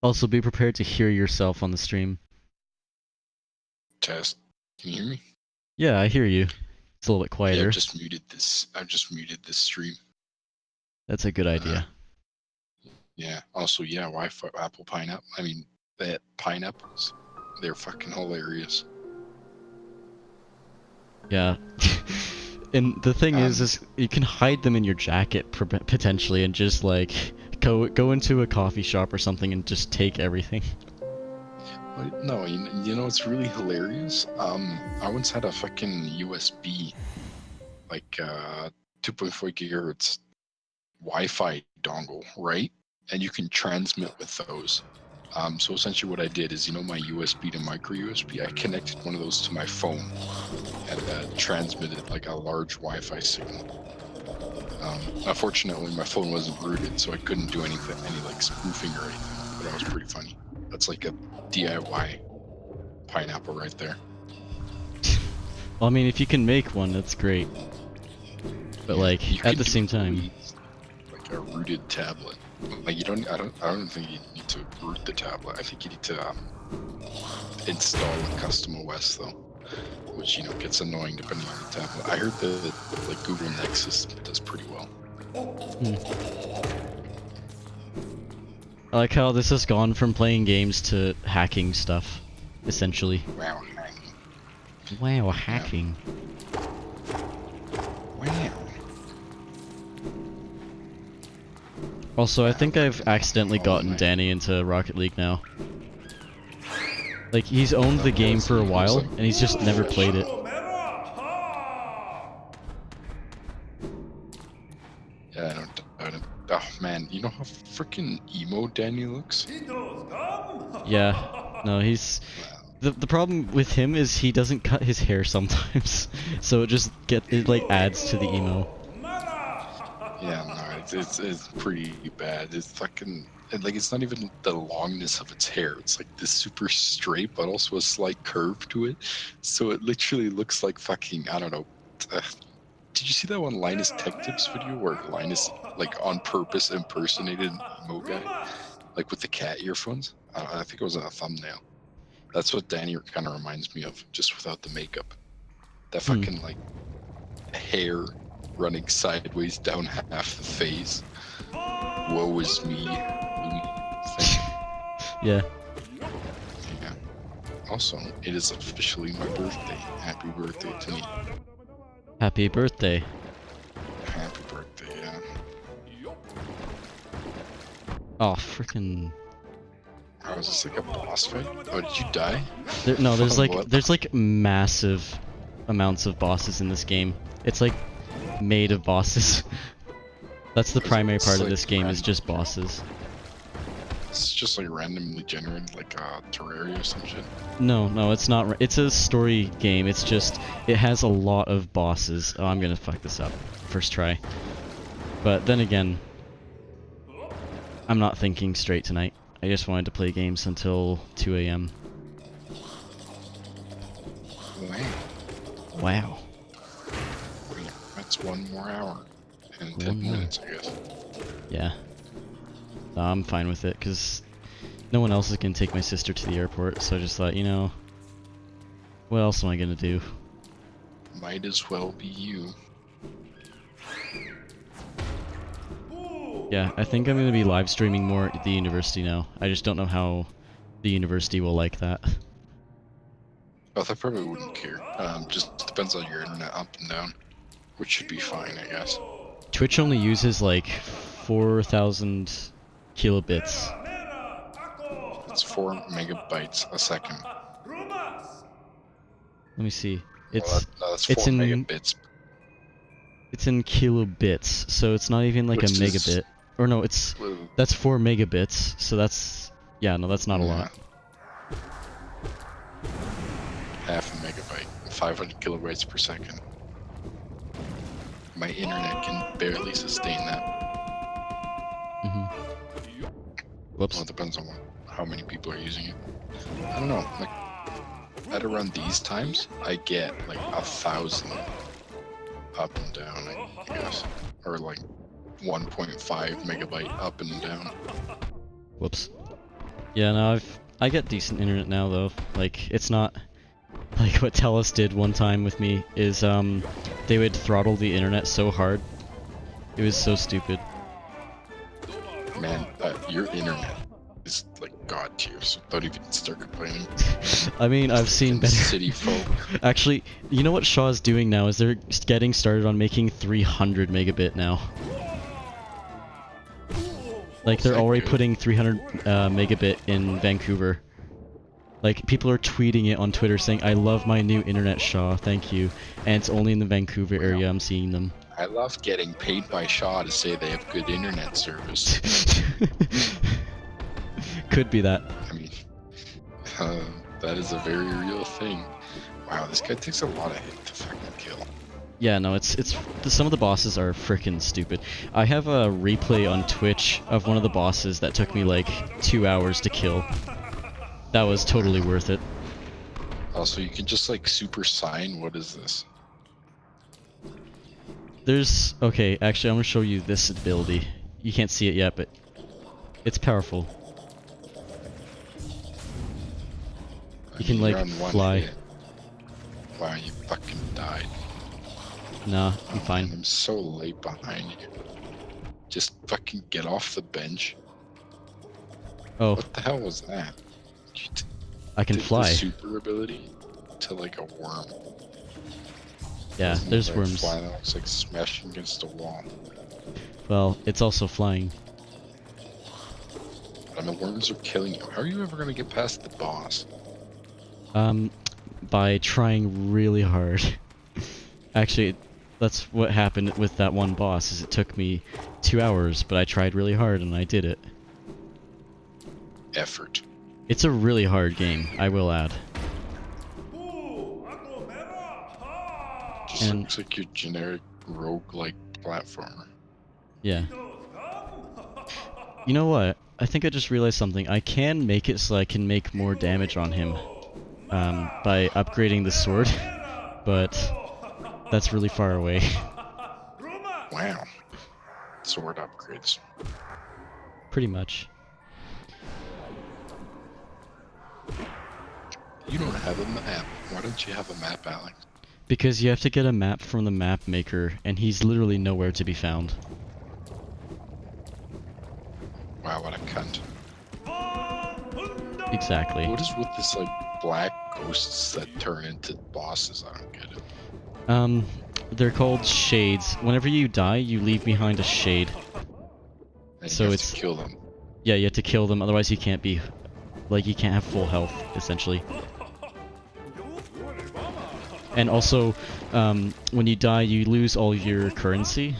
Also, be prepared to hear yourself on the stream. Test. Can you hear me? Yeah, I hear you. It's a little bit Yeah, quieter. I've just muted this stream. That's a good idea. Yeah. Also, yeah, Wi-Fi, Apple pineapple. I mean, that pineapples. They're fucking hilarious. Yeah. And the thing is you can hide them in your jacket potentially, and just like go into a coffee shop or something and just take everything. No, you know what's really hilarious? I once had a fucking USB, like 2.4 gigahertz Wi-Fi dongle, right? And you can transmit with those. So essentially what I did is, you know, my USB to micro USB, I connected one of those to my phone and transmitted like a large Wi-Fi signal. Unfortunately, my phone wasn't rooted, so I couldn't do any like spoofing or anything, but that was pretty funny. That's like a DIY pineapple right there. Well, I mean, if you can make one, that's great. But Yeah, like, at the same time, like a rooted tablet. Like I don't think you need to root the tablet. I think you need to install a custom OS though, which, you know, gets annoying depending on the tablet. I heard that like Google Nexus does pretty well. I like how this has gone from playing games to hacking stuff, essentially. Wow, hacking. Wow, hacking. Wow. Also, I think I've accidentally gotten Danny into Rocket League now. Like, he's owned the game for a while, and he's just never played it. Yeah, I don't doubt it. Oh man, you know how freaking emo Danny looks? Yeah. No, he's... The problem with him is he doesn't cut his hair sometimes, so it like adds to the emo. Yeah, no, it's pretty bad. It's fucking, like, it's not even the longness of its hair. It's like this super straight, but also a slight curve to it. So it literally looks like fucking, I don't know. Did you see that one Linus Tech Tips video where Linus, like, on purpose impersonated an emo guy? Like with the cat earphones? I think it was a thumbnail. That's what Danny kind of reminds me of, just without the makeup. That fucking, like, hair running sideways down half the face. Woe is me. Thing. Yeah. Yeah. Also, it is officially my birthday. Happy birthday to me. Happy birthday. Happy birthday, yeah. Oh, frickin'... Oh, is this like a boss fight? Oh, did you die? No, there's like massive amounts of bosses in this game. It's like made of bosses. That's the primary part of this game, is just bosses. It's just like randomly generated, like Terraria or some shit. No, it's not. It's a story game. It's just, it has a lot of bosses. Oh, I'm gonna fuck this up. First try. But then again, I'm not thinking straight tonight. I just wanted to play games until 2 AM. Wow. That's 1 more hour. And 10 minutes, I guess. Yeah. I'm fine with it, because no one else is going to take my sister to the airport, so I just thought, you know, what else am I going to do? Might as well be you. Yeah, I think I'm going to be live streaming more at the university now. I just don't know how the university will like that. Oh, they probably wouldn't care. Just depends on your internet up and down, which should be fine, I guess. Twitch only uses like 4,000 kilobits. It's 4 megabytes a second. Let me see. That's 4 megabits. It's in kilobits, so it's not even like a megabit. Or no, that's 4 megabits, so that's, yeah, no, that's not a lot. Half a megabyte, 500 kilobytes per second. My internet can barely sustain that. Whoops. Well, it depends on how many people are using it. I don't know, like, at around these times, I get like 1,000 up and down, I guess. Or like 1.5 megabyte up and down. Whoops. Yeah, no, I get decent internet now though. Like it's not like what Telus did one time with me is they would throttle the internet so hard. It was so stupid. Man, your internet is like god tier, so don't even start complaining. I mean, I've seen better. City folk. Actually, you know what Shaw's doing now is they're getting started on making 300 megabit now. Like they're already putting 300 megabit in Vancouver. Like people are tweeting it on Twitter saying, "I love my new internet, Shaw. Thank you." And it's only in the Vancouver area I'm seeing them. I love getting paid by Shaw to say they have good internet service. Could be that. I mean, that is a very real thing. Wow, this guy takes a lot of hit to fucking kill. Yeah, no, it's some of the bosses are freaking stupid. I have a replay on Twitch of one of the bosses that took me like 2 hours to kill. That was totally worth it. Also, you can just like super sign. What is this? There's okay. Actually, I'm gonna show you this ability. You can't see it yet, but it's powerful. You can like fly. Wow, you fucking died. Nah, I'm fine. Man, I'm so late behind you. Just fucking get off the bench. Oh. What the hell was that? I can fly. The super ability to like a worm. Yeah, there's worms. Fly that looks like smashing against a wall. Well, it's also flying. And the worms are killing you. How are you ever gonna get past the boss? By trying really hard. Actually, that's what happened with that one boss, is it took me 2 hours, but I tried really hard and I did it. Effort. It's a really hard game, I will add. Just looks like your generic roguelike platformer. Yeah. You know what? I think I just realized something. I can make it so I can make more damage on him by upgrading the sword, but that's really far away. Wow. Sword upgrades. Pretty much. You don't have a map. Why don't you have a map, Alex? Because you have to get a map from the map maker, and he's literally nowhere to be found. Wow, what a cunt. Exactly. What is with this, like, black ghosts that turn into bosses? I don't get it. They're called shades. Whenever you die, you leave behind a shade. And So you have it's to kill them. Yeah, you have to kill them, otherwise you can't be... Like, you can't have full health, essentially. And also, when you die, you lose all your currency.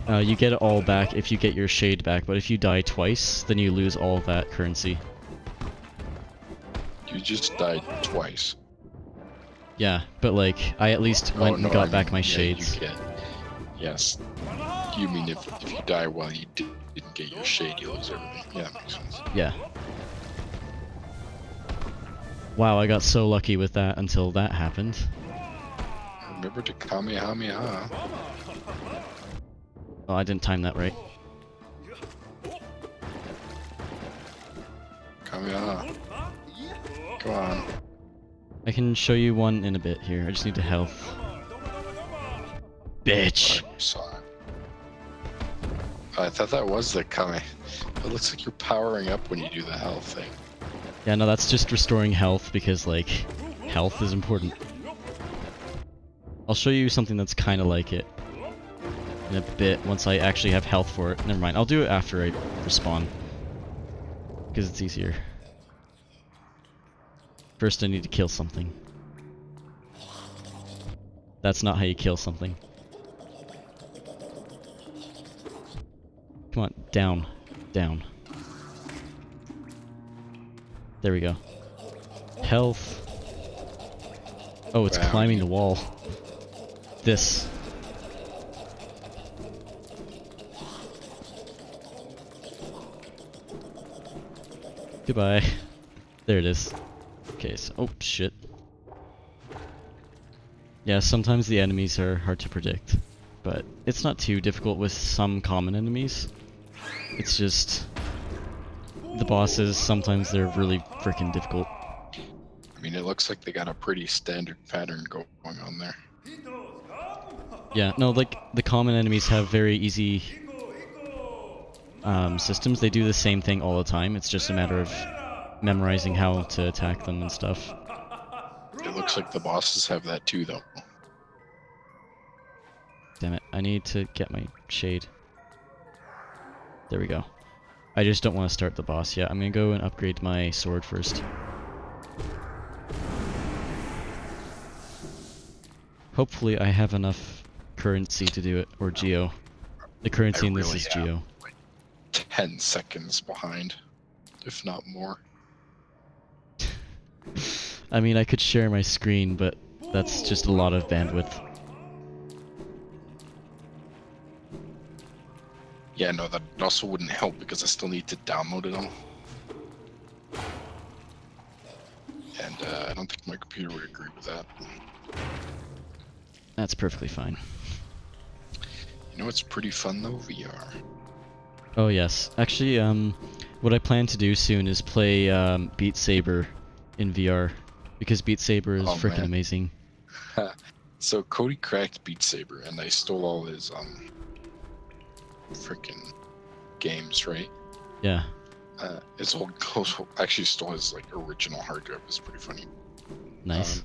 You get it all back if you get your shade back, but if you die twice, then you lose all of that currency. You just died twice. Yeah, but like, I at least went and got back my yeah, shades. You get, yes. You mean if you die while you didn't get your shade, you lose everything. Yeah, that makes sense. Yeah. Wow, I got so lucky with that until that happened. Remember to Kamehameha. Oh, I didn't time that right. Kamehameha. Come on. I can show you one in a bit here. I just need to health. Bitch! I saw it. I thought that was the Kame. It looks like you're powering up when you do the health thing. Yeah, no, that's just restoring health because, like, health is important. I'll show you something that's kind of like it in a bit once I actually have health for it. Never mind, I'll do it after I respawn because it's easier. First I need to kill something. That's not how you kill something. Come on, down, down. There we go. Health. Oh, it's Wow. climbing the wall. This. Goodbye. There it is. Okay, so, oh shit. Yeah, sometimes the enemies are hard to predict, but it's not too difficult with some common enemies. It's just the bosses, sometimes they're really freaking difficult. I mean, it looks like they got a pretty standard pattern going on there. Yeah, no, like, the common enemies have very easy systems. They do the same thing all the time. It's just a matter of memorizing how to attack them and stuff. It looks like the bosses have that too, though. Damn it, I need to get my shade. There we go. I just don't want to start the boss yet. I'm gonna go and upgrade my sword first. Hopefully I have enough currency to do it, or geo. The currency in this is geo. Like 10 seconds behind, if not more. I mean, I could share my screen, but that's just a lot of bandwidth. Yeah, no, that also wouldn't help because I still need to download it all. And I don't think my computer would agree with that. That's perfectly fine. You know what's pretty fun though? VR. Oh yes. Actually, what I plan to do soon is play Beat Saber in VR, because Beat Saber is freaking amazing. So Cody cracked Beat Saber, and I stole all his freaking games, right? Yeah. His old actually stole his like original hard drive. It's pretty funny. Nice.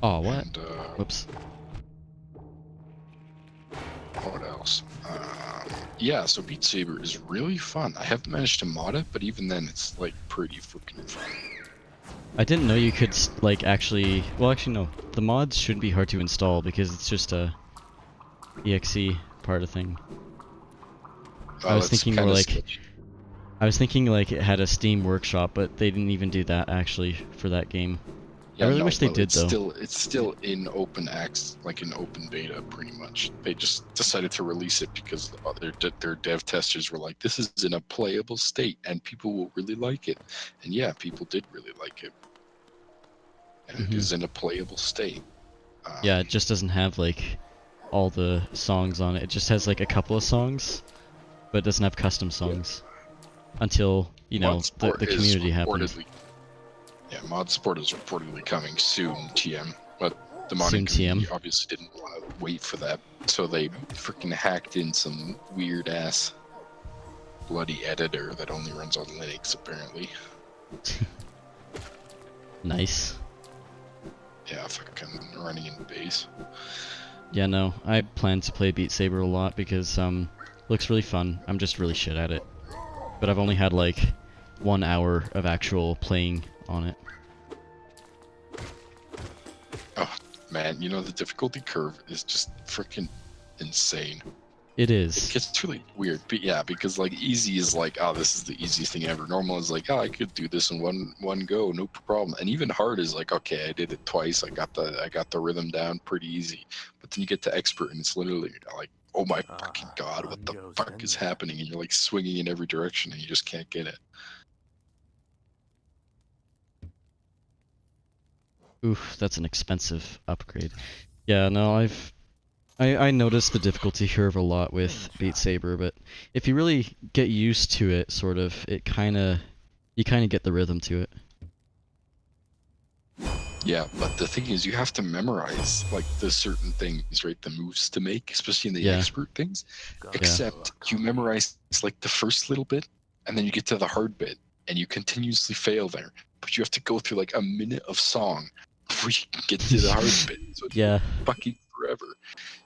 Oh, what? And, Whoops. what else? Yeah, so Beat Saber is really fun. I haven't managed to mod it, but even then, it's like pretty freaking fun. I didn't know you could like actually. Well, actually no. The mods shouldn't be hard to install because it's just a exe part of thing. I was thinking more like. sketchy. I was thinking like it had a Steam workshop, but they didn't even do that actually for that game. Yeah, I really no, wish they well, did though. It's still in open access, like in open beta, pretty much. They just decided to release it because their dev testers were like, "This is in a playable state, and people will really like it." And yeah, people did really like it, and it is in a playable state. Yeah, it just doesn't have like all the songs on it. It just has like a couple of songs, but it doesn't have custom songs until you know the community happens. Yeah, mod support is reportedly coming soon, TM. But the modding Soon, community TM. obviously didn't want to wait for that, so they freaking hacked in some weird ass bloody editor that only runs on Linux apparently. Nice. Yeah, fucking running in base. Yeah, no, I plan to play Beat Saber a lot because looks really fun. I'm just really shit at it, but I've only had like 1 hour of actual playing on it. Oh man, you know the difficulty curve is just freaking insane. It It is. gets really weird, but yeah, because like easy is like, oh, this is the easiest thing ever. Normal is like, oh, I could do this in one go, no problem. And even hard is like, okay, I did it twice. I got the rhythm down pretty easy. But then you get to expert, and it's literally like, oh my fucking god, what the fuck is happening? And you're like swinging in every direction, and you just can't get it. Oof, that's an expensive upgrade. Yeah, no, I noticed the difficulty curve a lot with Beat Saber, but if you really get used to it, sort of, you kind of get the rhythm to it. Yeah, but the thing is, you have to memorize like the certain things, right? The moves to make, especially in the Yeah. expert things. Except you memorize like the first little bit, and then you get to the hard bit, and you continuously fail there. But you have to go through like a minute of song before you can get to the hard bit. So it's Yeah, fucking forever.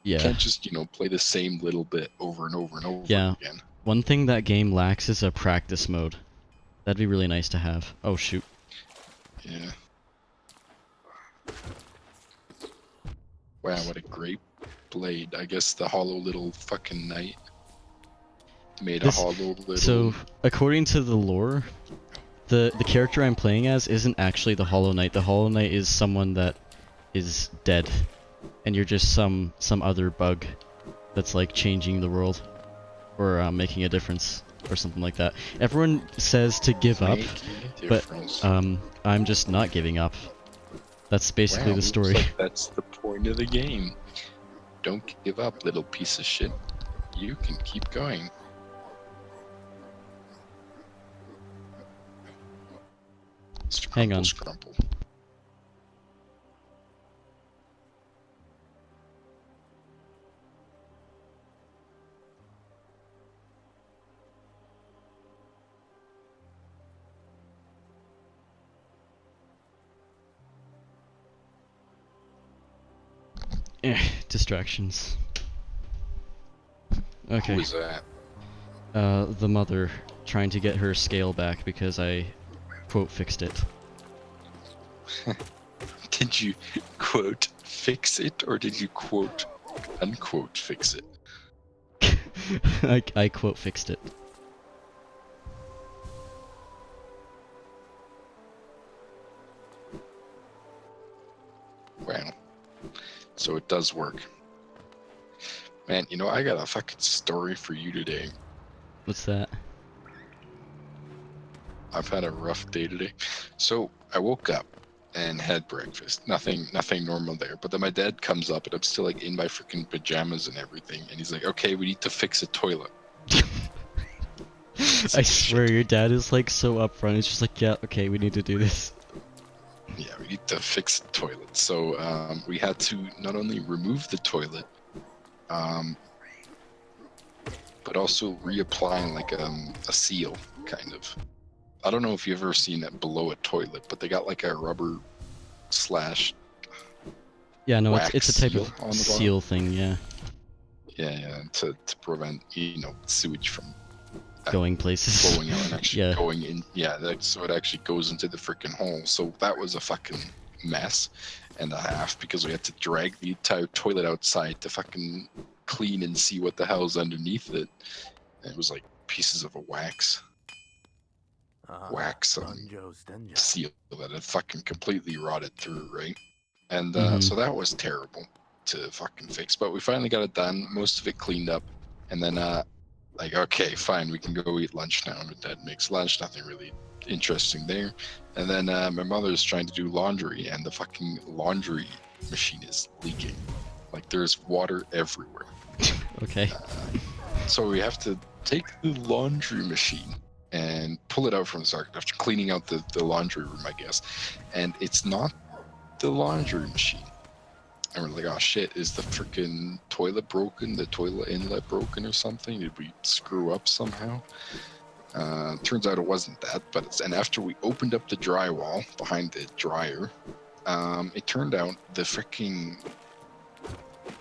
You yeah. can't just, play the same little bit over and over and over Yeah. again. One thing that game lacks is a practice mode. That'd be really nice to have. Oh shoot. Yeah. Wow, what a great blade. I guess the hollow little fucking knight made a hollow little... So, according to the lore, the character I'm playing as isn't actually the Hollow Knight. The Hollow Knight is someone that is dead, and you're just some other bug that's like changing the world, or making a difference, or something like that. Everyone says to give up, but I'm just not giving up. That's basically the story. Looks like that's the point of the game. Don't give up, little piece of shit. You can keep going. Hang on. Scrumple. Distractions. Who Okay. was that? The mother trying to get her scale back because I, quote, fixed it. Did you quote fix it, or did you quote unquote fix it? I quote fixed it. Wow. So it does work. Man, you know, I got a fucking story for you today. What's that? I've had a rough day today. So I woke up and had breakfast. Nothing normal there. But then my dad comes up and I'm still like in my freaking pajamas and everything. And he's like, okay, we need to fix a toilet. I swear your dad is like so upfront. He's just like, yeah, okay, we need to do this. Yeah, we need to fix the toilet. So we had to not only remove the toilet, but also reapply like a seal, kind of. I don't know if you've ever seen it below a toilet, but they got like a rubber slash. Yeah, no, wax it's a type seal of on the seal thing, yeah. Yeah, to prevent sewage from Going places. flowing out and actually Yeah. going in. Yeah, so it actually goes into the freaking hole. So that was a fucking mess and a half because we had to drag the entire toilet outside to fucking clean and see what the hell's underneath it. And it was like pieces of a wax seal that had fucking completely rotted through, right? And so that was terrible to fucking fix. But we finally got it done, most of it cleaned up, and then like, okay, fine, we can go eat lunch now. And Dad makes lunch, nothing really interesting there. And then my mother's trying to do laundry, and the fucking laundry machine is leaking. Like, there's water everywhere. Okay. So we have to take the laundry machine and pull it out from the start after cleaning out the laundry room, I guess. And it's not the laundry machine. And we're like, oh shit, is the freaking toilet broken? The toilet inlet broken or something? Did we screw up somehow? Turns out it wasn't that, but and after we opened up the drywall behind the dryer, it turned out the freaking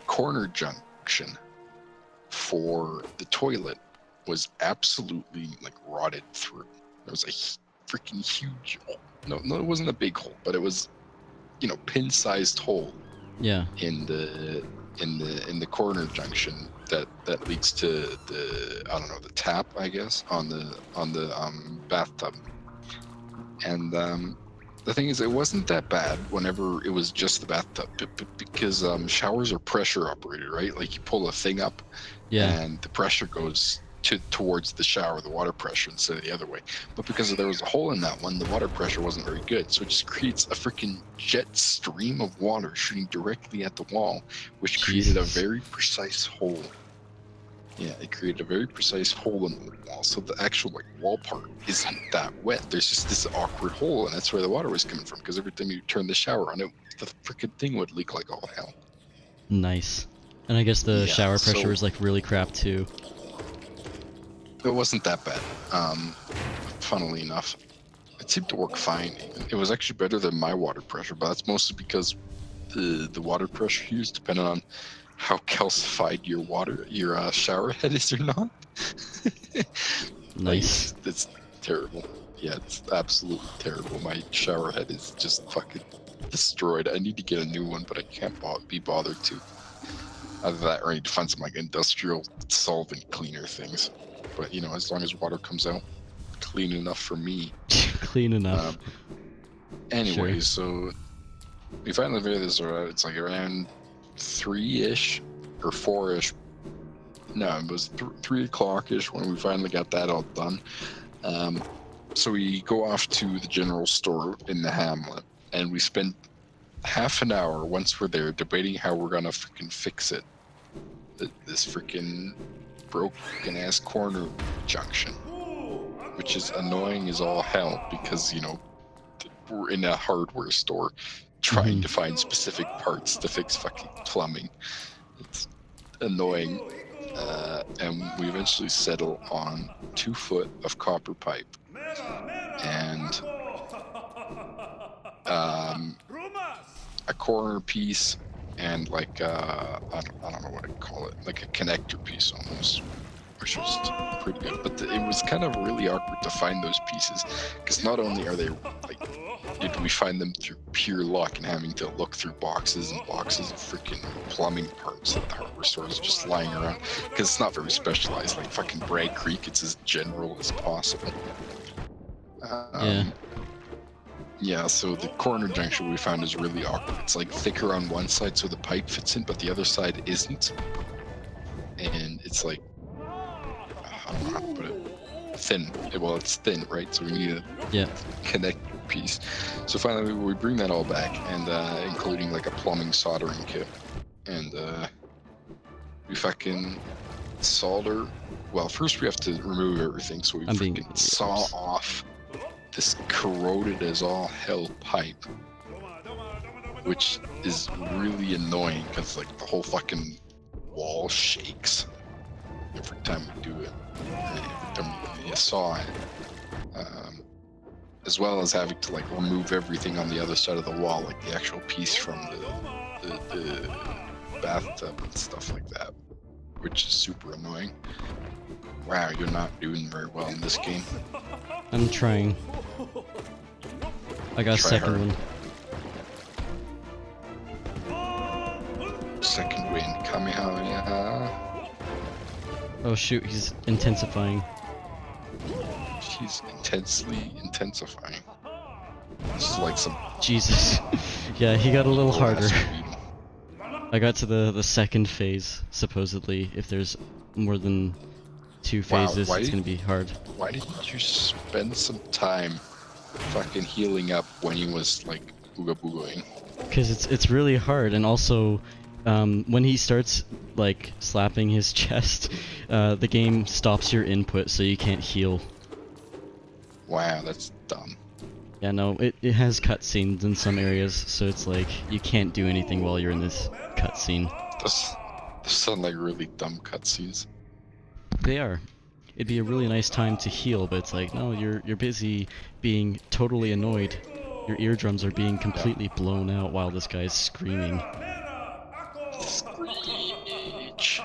corner junction for the toilet was absolutely like rotted through. There was a freaking huge hole. No, it wasn't a big hole, but it was, pin-sized hole. Yeah. In the corner junction that leads to the tap, I guess, on the bathtub. And the thing is, it wasn't that bad whenever it was just the bathtub, because showers are pressure operated, right? Like you pull a thing up, Yeah. and the pressure goes towards the shower, the water pressure, instead of the other way. But because there was a hole in that one, the water pressure wasn't very good, so it just creates a freaking jet stream of water shooting directly at the wall, which created a very precise hole. Yeah, it created a very precise hole in the wall, so the actual wall part isn't that wet. There's just this awkward hole, and that's where the water was coming from, because every time you turn the shower on, the freaking thing would leak like all hell. Nice. And I guess the shower pressure was like really crap too. It wasn't that bad. Funnily enough, it seemed to work fine. It was actually better than my water pressure, but that's mostly because the water pressure used depended on how calcified your shower head is or not. Nice. It's terrible. Yeah, it's absolutely terrible. My shower head is just fucking destroyed. I need to get a new one, but I can't be bothered to. Either that or I need to find some industrial solvent cleaner things. But as long as water comes out clean enough for me. Clean enough. Anyway, So we finally figured this out. It's like around 3-ish or 4-ish. No, it was 3 o'clock-ish when we finally got that all done. So we go off to the general store in the hamlet, and we spend half an hour once we're there debating how we're gonna freaking fix it. this freaking broken ass corner junction, which is annoying as all hell because we're in a hardware store trying to find specific parts to fix fucking plumbing. It's annoying, and we eventually settle on 2 foot of copper pipe and a corner piece and like I don't know what I call it, like a connector piece almost, which was pretty good. But it was kind of really awkward to find those pieces because not only are they like, did we find them through pure luck and having to look through boxes and boxes of freaking plumbing parts at the hardware stores just lying around because it's not very specialized. Like fucking Bragg Creek, it's as general as possible. Yeah, so the corner junction we found is really awkward. It's like thicker on one side so the pipe fits in, but the other side isn't. And it's like, I don't know how to put it, thin. Well, it's thin, right? So we need a connector piece. So finally we bring that all back, and including like a plumbing soldering kit. And we fucking solder. Well, first we have to remove everything, so we freaking saw off this corroded as all hell pipe, which is really annoying because like the whole fucking wall shakes every time we do it, every time you saw it, as well as having to like remove everything on the other side of the wall, like the actual piece from the bathtub and stuff like that, which is super annoying. Wow, you're not doing very well in this game. I'm trying. I got a second one. Second win, Kamehameha. Oh shoot, he's intensifying. He's intensely intensifying. This is like some... Jesus. Yeah, he got a little harder. I got to the second phase, supposedly. If there's more than 2 phases, it's gonna be hard. Why didn't you spend some time fucking healing up when he was like booga boogering? Because it's really hard, and also when he starts like slapping his chest, the game stops your input so you can't heal. Wow, that's dumb. Yeah, no, it has cutscenes in some areas, so it's like you can't do anything while you're in this cutscene. Those sound like really dumb cutscenes. They are. It'd be a really nice time to heal, but it's like, no, you're busy being totally annoyed. Your eardrums are being completely blown out while this guy's screaming. Screech.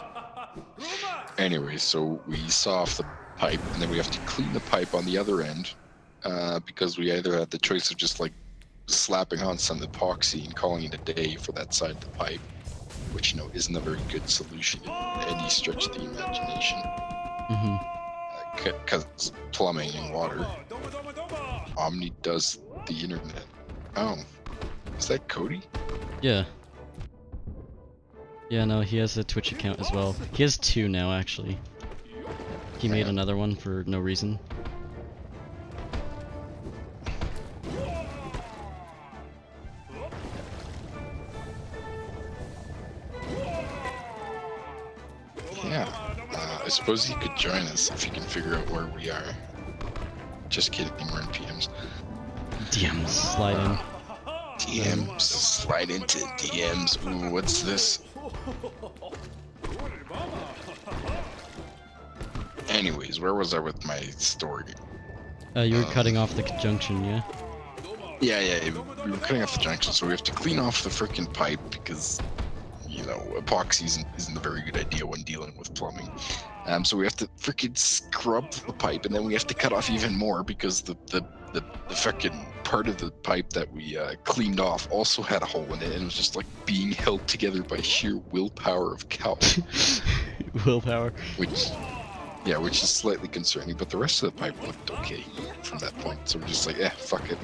Anyway, so we saw off the pipe, and then we have to clean the pipe on the other end, because we either had the choice of just like slapping on some epoxy and calling it a day for that side of the pipe, which isn't a very good solution in any stretch of the imagination. Because plumbing and water. Omni does the internet. Oh, is that Cody? Yeah. Yeah, no, he has a Twitch account as well. He has 2 now, actually. He made another one for no reason. I suppose he could join us if he can figure out where we are. Just kidding, we're in PMs. DMs, slide in. DMs, slide into DMs. Ooh, what's this? Anyways, where was I with my story? You were cutting off the junction, yeah? Yeah, we were cutting off the junction, so we have to clean off the frickin' pipe because, epoxy isn't a very good idea when dealing with plumbing. So we have to freaking scrub the pipe, and then we have to cut off even more because the fucking part of the pipe that we cleaned off also had a hole in it, and it was just like being held together by sheer willpower of Cal. Willpower. Which is slightly concerning, but the rest of the pipe looked okay from that point. So we're just like, fuck it.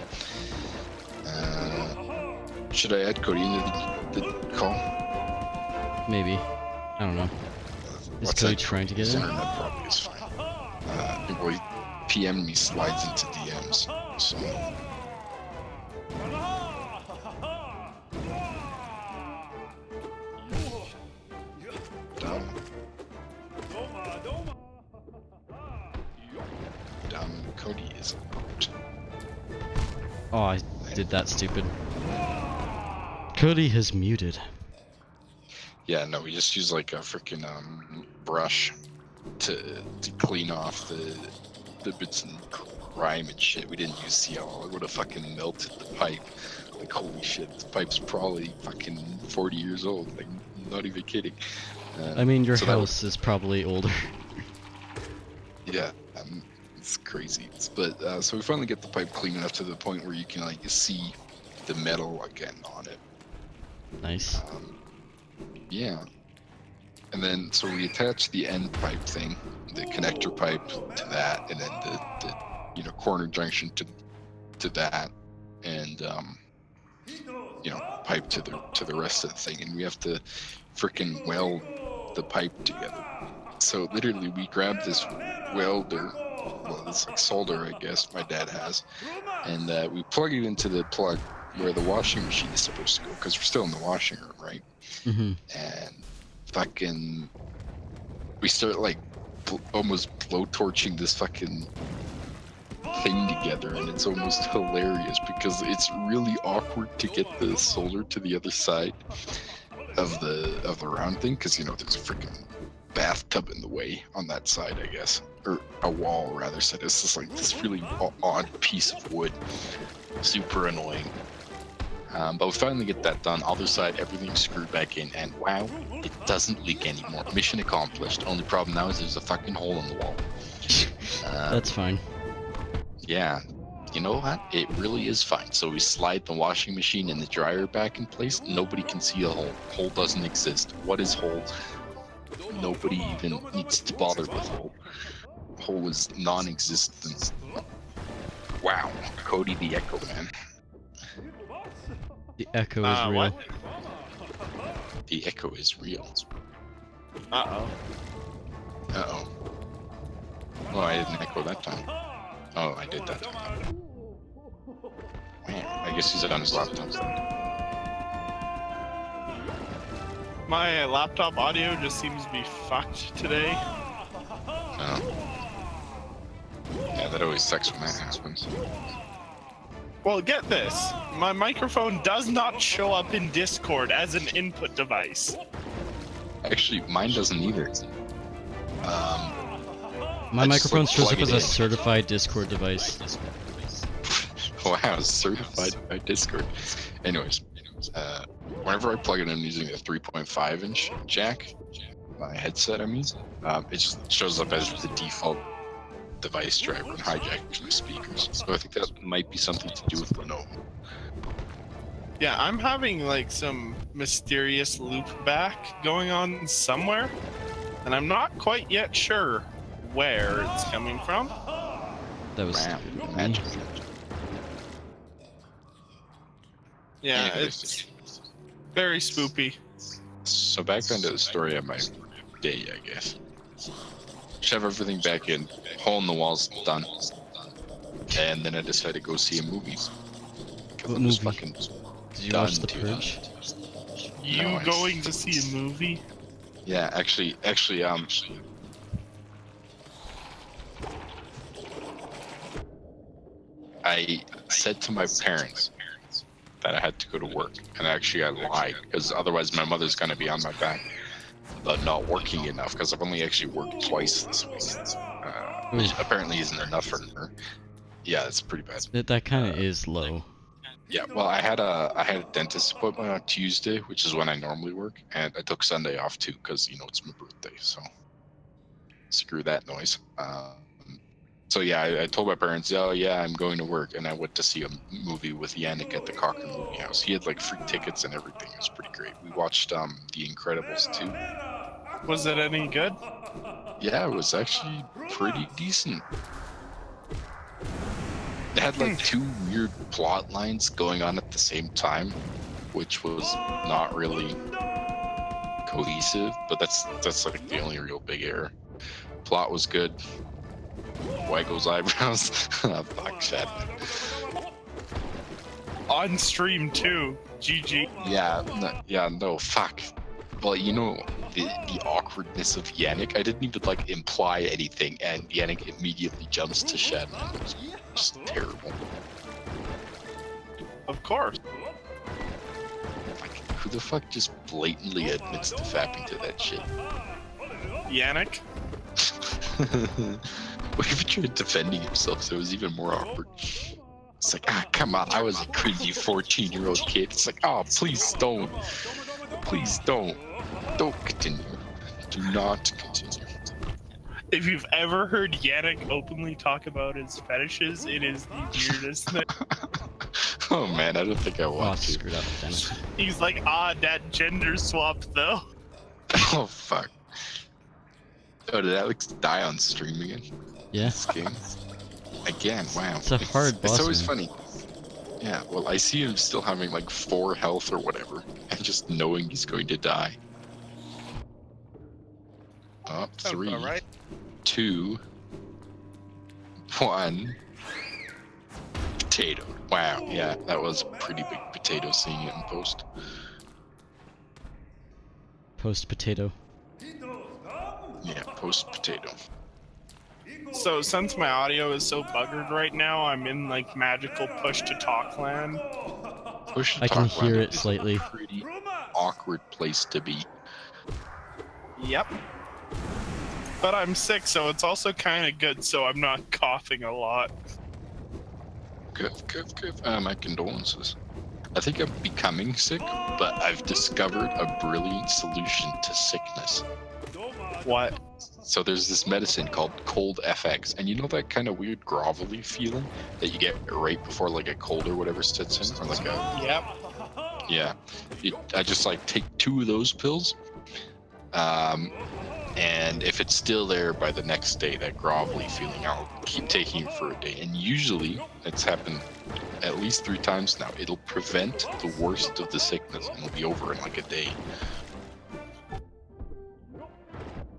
Should I add Cody into the call? Maybe. I don't know. Is Cody trying to get His in? internet probably is fine. Well, he PM'd me slides into DMs, so... Dumb. Cody is out. Oh, I did that stupid. Cody has muted. Yeah, no, we just use like a freaking brush to clean off the bits and grime and shit. We didn't use CL. It would have fucking melted the pipe. Like, holy shit, the pipe's probably fucking 40 years old. Like, not even kidding. I mean, your so that house is probably older. Yeah, it's crazy. But so we finally get the pipe clean enough to the point where you can like see the metal again on it. Nice. Yeah. And then so we attach the end pipe thing, the connector pipe to that, and then the corner junction to that, and pipe to the rest of the thing, and we have to freaking weld the pipe together. So literally we grab this welder, well, it's like solder, I guess my dad has, and we plug it into the plug where the washing machine is supposed to go, because we're still in the washing room, right? Mm-hmm. And fucking we start like almost blowtorching this fucking thing together, and it's almost hilarious because it's really awkward to get the solder to the other side of the round thing, because there's a freaking bathtub in the way on that side, I guess, or a wall rather. So it's just like this really odd piece of wood, super annoying. But we finally get that done. Other side, everything's screwed back in, and wow, it doesn't leak anymore. Mission accomplished. Only problem now is there's a fucking hole in the wall. That's fine. Yeah, you know what? It really is fine. So we slide the washing machine and the dryer back in place. Nobody can see a hole. Hole doesn't exist. What is hole? Nobody even needs to bother with hole. Hole is non-existent. Wow, Cody the Echo Man. The echo is real. What? The echo is real. Uh-oh. Uh-oh. Oh, I didn't echo that time. Oh, I did that time. Man, I guess he's on his laptop. My laptop audio just seems to be fucked today. Oh. Yeah, that always sucks when that happens. Well, get this. My microphone does not show up in Discord as an input device. Actually, mine doesn't either. My I just, microphone like, shows up plug as it a in. certified Discord device. Wow, certified by Discord. Anyways, whenever I plug it in using a 3.5-inch jack, my headset, I mean, it just shows up as the default device driver and hijacks my speakers. So I think that might be something to do with Lenovo. Yeah, I'm having like some mysterious loop back going on somewhere, and I'm not quite yet sure where it's coming from. That was Wow, stupid of me. magic. Yeah, Anyways, it's very spoopy. so back onto the story of my day, I guess. Shove everything back in, hole in the walls, done. And then I decided to go see a movie. Because What I'm just movie? fucking Did you done, watch The dude. Purge? You No, going to see a movie? Yeah, actually, I said to my parents that I had to go to work, and actually I lied, because otherwise my mother's gonna be on my back about not working enough, because I've only actually worked twice this week, which apparently isn't enough for her. Yeah, it's pretty bad. That kind of is low. Yeah, well, I had a dentist appointment on Tuesday, which is when I normally work, and I took Sunday off too, because it's my birthday, so screw that noise. So yeah, I told my parents, oh yeah, I'm going to work, and I went to see a movie with Yannick at the Cochrane Movie House. He had like free tickets and everything. It was pretty great. We watched The Incredibles 2. Was it any good? Yeah, it was actually pretty decent. It had like two weird plot lines going on at the same time, which was not really cohesive, but that's like the only real big error. Plot was good. Waggle's eyebrows. Fuck shit. On stream too. GG. Yeah, no, fuck. Well, you know, the awkwardness of Yannick, I didn't even like imply anything, and Yannick immediately jumps to Shen. It was just terrible. Of course. Like, who the fuck just blatantly admits to fapping to that shit? Yannick? Well, he tried defending himself, so it was even more awkward. It's like, come on, I was a crazy 14-year-old kid. It's like, oh, please don't. Please don't. Don't continue. Do not continue. If you've ever heard Yannick openly talk about his fetishes, it is the weirdest thing. Oh man, I don't think I Oh, want to. screwed up, Dennis. He's like, that gender swapped though. Oh fuck. Oh, did Alex die on stream again? Yeah. This game? Again, wow. It's a hard boss, It's always man. funny. Yeah, well, I see him still having like 4 health or whatever, and just knowing he's going to die. Oh, Sounds 3, about right. 2, 1. Potato. Wow, yeah, that was a pretty big potato seeing it in post. Post potato. Yeah, post potato. So since my audio is so buggered right now, I'm in like magical push to talk land. Push to I can talk land hear it is slightly. A pretty awkward place to be. Yep. But I'm sick, so it's also kind of good, so I'm not coughing a lot. Good. My condolences. I think I'm becoming sick, but I've discovered a brilliant solution to sickness. What? So there's this medicine called Cold FX, and you know that kind of weird grovelly feeling that you get right before like a cold or whatever sets in, or like a Yep. yeah. I just like take 2 of those pills, and if it's still there by the next day, that grovelly feeling, I'll keep taking it for a day. And usually, it's happened at least 3 times now. It'll prevent the worst of the sickness, and it'll be over in like a day.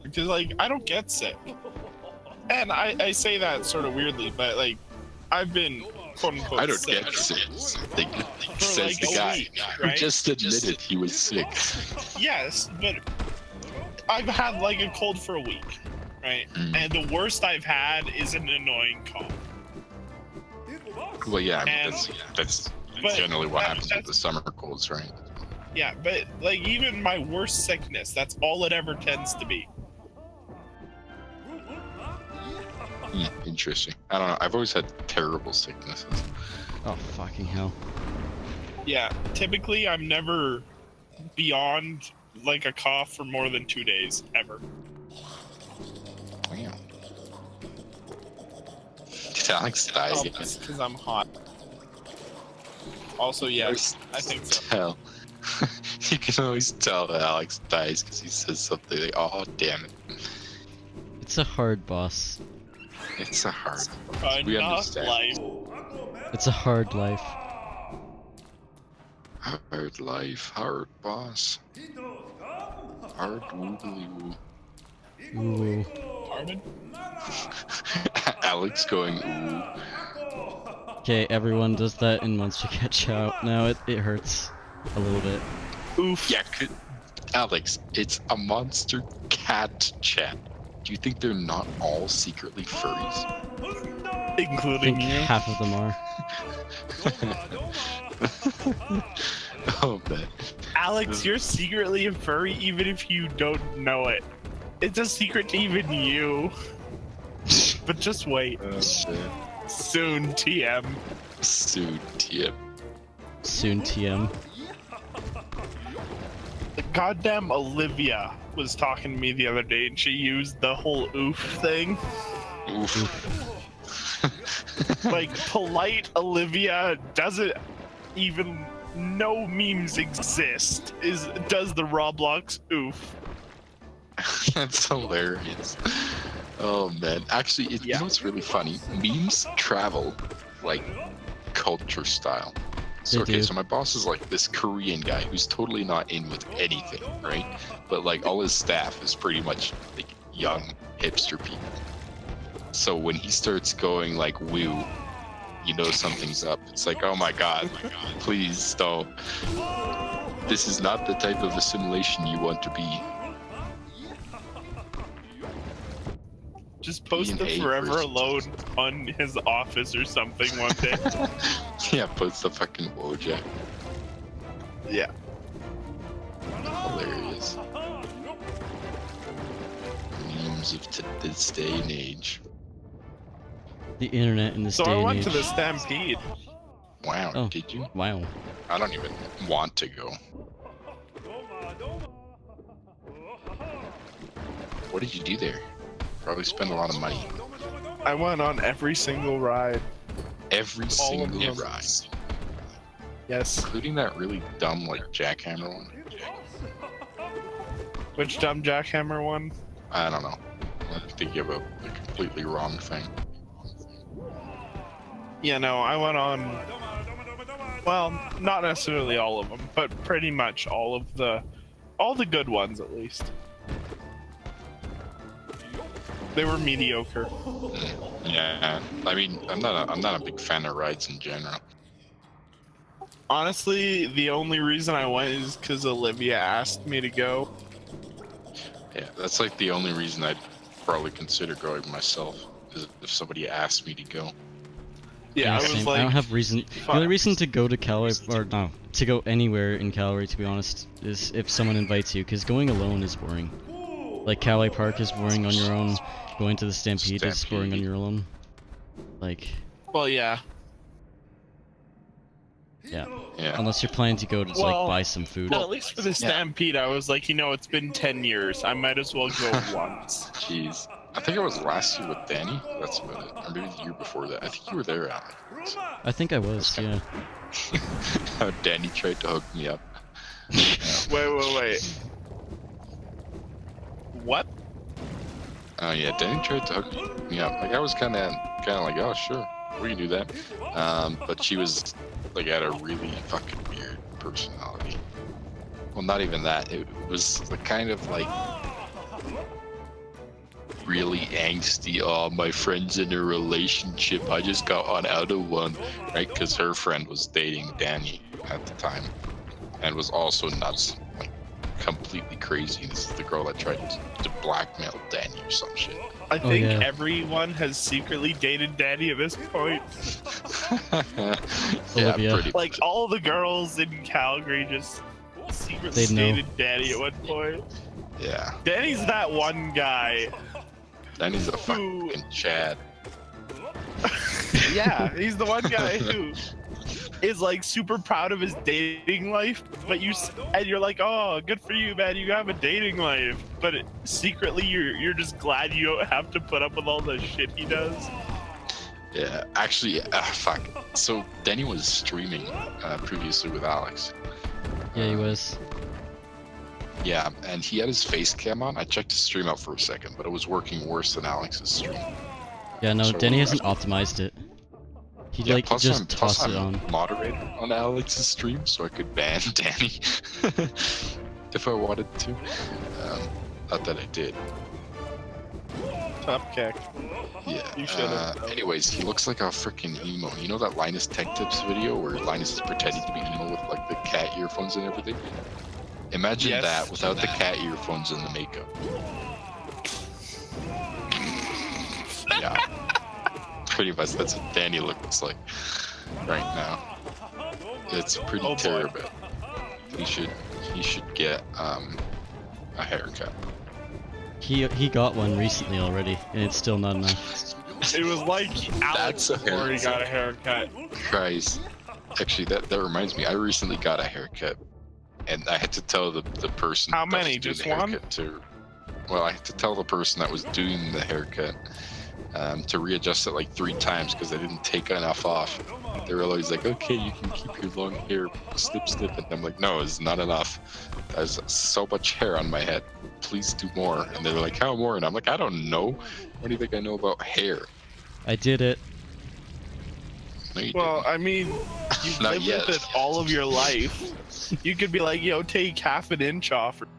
Because like I don't get sick, and I say that sort of weirdly, but like I've been quote unquote I don't sick get sick. Says like the a guy week, who right? just admitted he was sick. Yes, but I've had like a cold for a week, right? And the worst I've had is an annoying cough. Well, yeah, I mean, And- that's but generally what happens with that's- the summer colds, right? Yeah, but like even my worst sickness, that's all it ever tends to be. Interesting. I don't know. I've always had terrible sicknesses. Oh, fucking hell. Yeah, typically I'm never beyond like a cough for more than 2 days ever. Wow. Did Alex die Oh, again? that's because I'm hot. Also, yes, I think so. Tell. You can always tell that Alex dies because he says something like, "Oh, damn it." It's a hard boss. It's a hard. We Enough understand. life. It's a hard life. Hard life, hard boss. Hard woogly woo. Ooh. Pardon? Alex going ooh. Okay, everyone does that in Monster Cat Chow. Now it hurts a little bit. Oof. Yeah, Alex, it's a monster cat chat. Do you think they're not all secretly furries? I Including think you. half of them are. Oh man. Alex, you're secretly a furry even if you don't know it. It's a secret to even you. But just wait. Soon, TM. Soon, TM. Soon TM. The goddamn Olivia was talking to me the other day and she used the whole oof thing. Oof. Like, polite Olivia doesn't even know memes exist. Does the Roblox oof. That's hilarious. Oh man. Actually, you know what's really funny? Memes travel like culture style. So, They okay, do. so my boss is like this Korean guy who's totally not in with anything, right? But like all his staff is pretty much like young hipster people. So when he starts going like woo, you know something's up. It's like, oh my god, please don't. This is not the type of assimilation you want to be. Just post the Being forever haters. alone on his office or something one day. Yeah, post the fucking Wojak. Yeah. Hilarious. Memes of this day and age. The internet in this So day I and went age. to the Stampede. Wow, Oh. did you? Wow. I don't even want to go. What did you do there? Probably spend a lot of money. I went on every single ride. Every All of single them. ride. Yes. Including that really dumb, like, jackhammer one. Which dumb jackhammer one? I don't know. I'm thinking about the completely wrong thing. Yeah, no, I went on. Well, not necessarily all of them, but pretty much all the good ones at least. They were mediocre. Yeah, I mean, I'm not a big fan of rides in general. Honestly, the only reason I went is because Olivia asked me to go. Yeah, that's like the only reason I'd probably consider going myself, is if somebody asked me to go. Yeah, I was same. like, I don't have reason. The only reason to go to Calgary, or no, to go anywhere in Calgary, to be honest, is if someone invites you, because going alone is boring. Like, Calais Park is boring on your own. Going to the Stampede is boring on your own. Like, well, yeah. yeah. Yeah. Unless you're planning to go to, Well, like, buy some food. Well, at least for the Stampede, I was like, it's been 10 years. I might as well go once. Jeez. I think it was last year with Danny. That's about it. Or maybe the year before that. I think you were there, Alan. I think I was, yeah. How Danny tried to hook me up. Wait. What? Oh yeah, Danny tried to hook me up. Like I was kind of like, oh sure, we can do that. But she was like had a really fucking weird personality. Well, not even that. It was the kind of like really angsty. Oh, my friend's in a relationship. I just got on out of one, right? Because her friend was dating Danny at the time, and was also nuts, like completely crazy. This is the girl that tried to blackmail Danny or some shit. I think yeah. everyone has secretly dated Danny at this point. Yeah, Olivia. pretty Like, much. all the girls in Calgary just secretly They'd know. dated Danny at one point. Yeah, Danny's that one guy. Danny's a fucking Chad. Yeah, he's the one guy who is like super proud of his dating life, but and you're like, oh, good for you, man, you have a dating life, but secretly you're just glad you don't have to put up with all the shit he does. Yeah, actually, fuck. So Danny was streaming previously with Alex. Yeah, he was. Yeah, and he had his face cam on. I checked his stream out for a second, but it was working worse than Alex's stream. Yeah, no, So Denny hasn't I- optimized it. He, Yeah, like, plus just tossed I'm it on. moderator on Alex's stream, so I could ban Danny if I wanted to. Not that I did. Tough kick. Yeah. You should've. Anyways, he looks like a freaking emo. You know that Linus Tech Tips video where Linus is pretending to be emo with like the cat earphones and everything? Imagine Yes. that without the cat earphones and the makeup. Yeah. Pretty much that's what Danny looks like right now. It's pretty Oh, boy. terrible. He should get a haircut. He got one recently already, and it's still not enough. It was like Alex That's a before he haircut. got a haircut. Christ. Actually, that reminds me. I recently got a haircut, and I had to tell the person. How that was many? doing Just the one? haircut well, I had to tell the person that was doing the haircut to readjust it like 3 times because I didn't take enough off. They were always like, "Okay, you can keep your long hair, snip, snip," and I'm like, "No, it's not enough. There's so much hair on my head. Please do more." And they're like, "How more?" And I'm like, "I don't know. What do you think I know about hair?" I did it. No, you Well, I mean, you've Not lived yet. with it all of your life. You could be like, take half an inch off. didn't.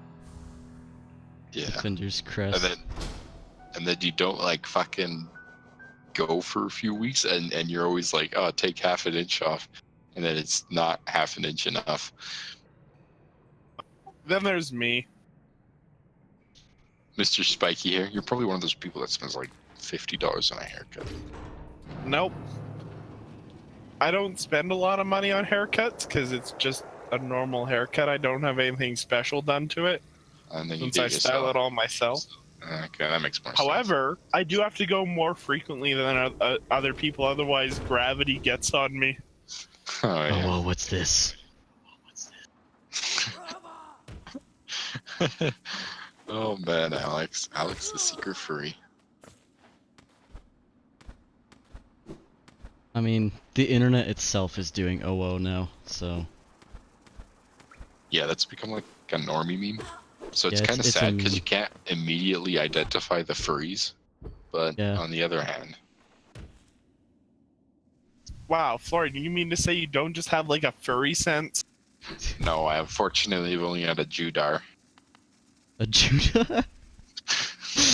Yeah. Fender's crest. And then you don't like fucking go for a few weeks and you're always like, oh, take half an inch off, and then it's not half an inch enough. Then there's me. Mr. Spiky here. You're probably one of those people that spends like $50 on a haircut. Nope. I don't spend a lot of money on haircuts because it's just a normal haircut. I don't have anything special done to it And then you since date I style yourself. it all myself. Okay, that makes more sense. However, I do have to go more frequently than other people. Otherwise, gravity gets on me. Oh, Oh, yeah. whoa, what's this? Oh man, Alex. Alex the secret furry. I mean, the internet itself is doing OO now, so Yeah, that's become like a normie meme. So it's Yeah, kind of it's a sad because meme. you can't immediately identify the furries. But Yeah. on the other hand, Wow, Florian, you mean to say you don't just have like a furry sense? no, I unfortunately have only had a Judar. a Judah?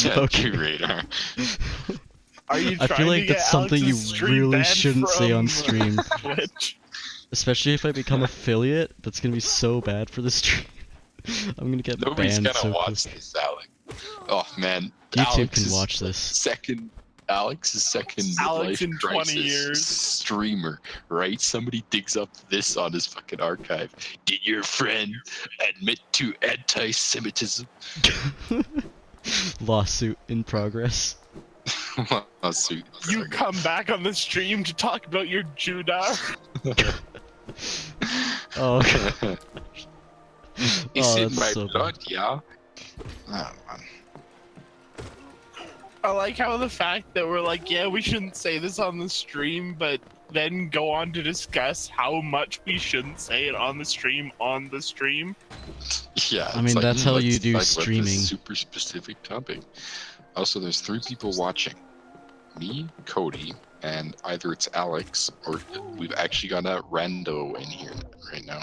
Yeah, Okay. Curator. Are you I trying feel to like get that's something you Alex's stream really banned shouldn't say on from stream. Twitch? Especially if I become affiliate, that's gonna be so bad for the stream. I'm gonna get Nobody's banned gonna so watch quick. this, Alex. Oh man, YouTube can watch this. Alex's second Alex midlife in 20 crisis years. streamer, right? Somebody digs up this on his fucking archive. Did your friend admit to anti-Semitism? Lawsuit in progress. Lawsuit. You come back on the stream to talk about your Judar? Oh, God. Is Oh, it that's my so bad. blood? Yeah. Oh man. I like how the fact that we're like, yeah, we shouldn't say this on the stream, but then go on to discuss how much we shouldn't say it on the stream on the stream. Yeah. I it's mean, that's how let's you do talk about this streaming. super specific topic. Also, there's 3 people watching. Me, Cody, and either it's Alex or we've actually got a rando in here right now.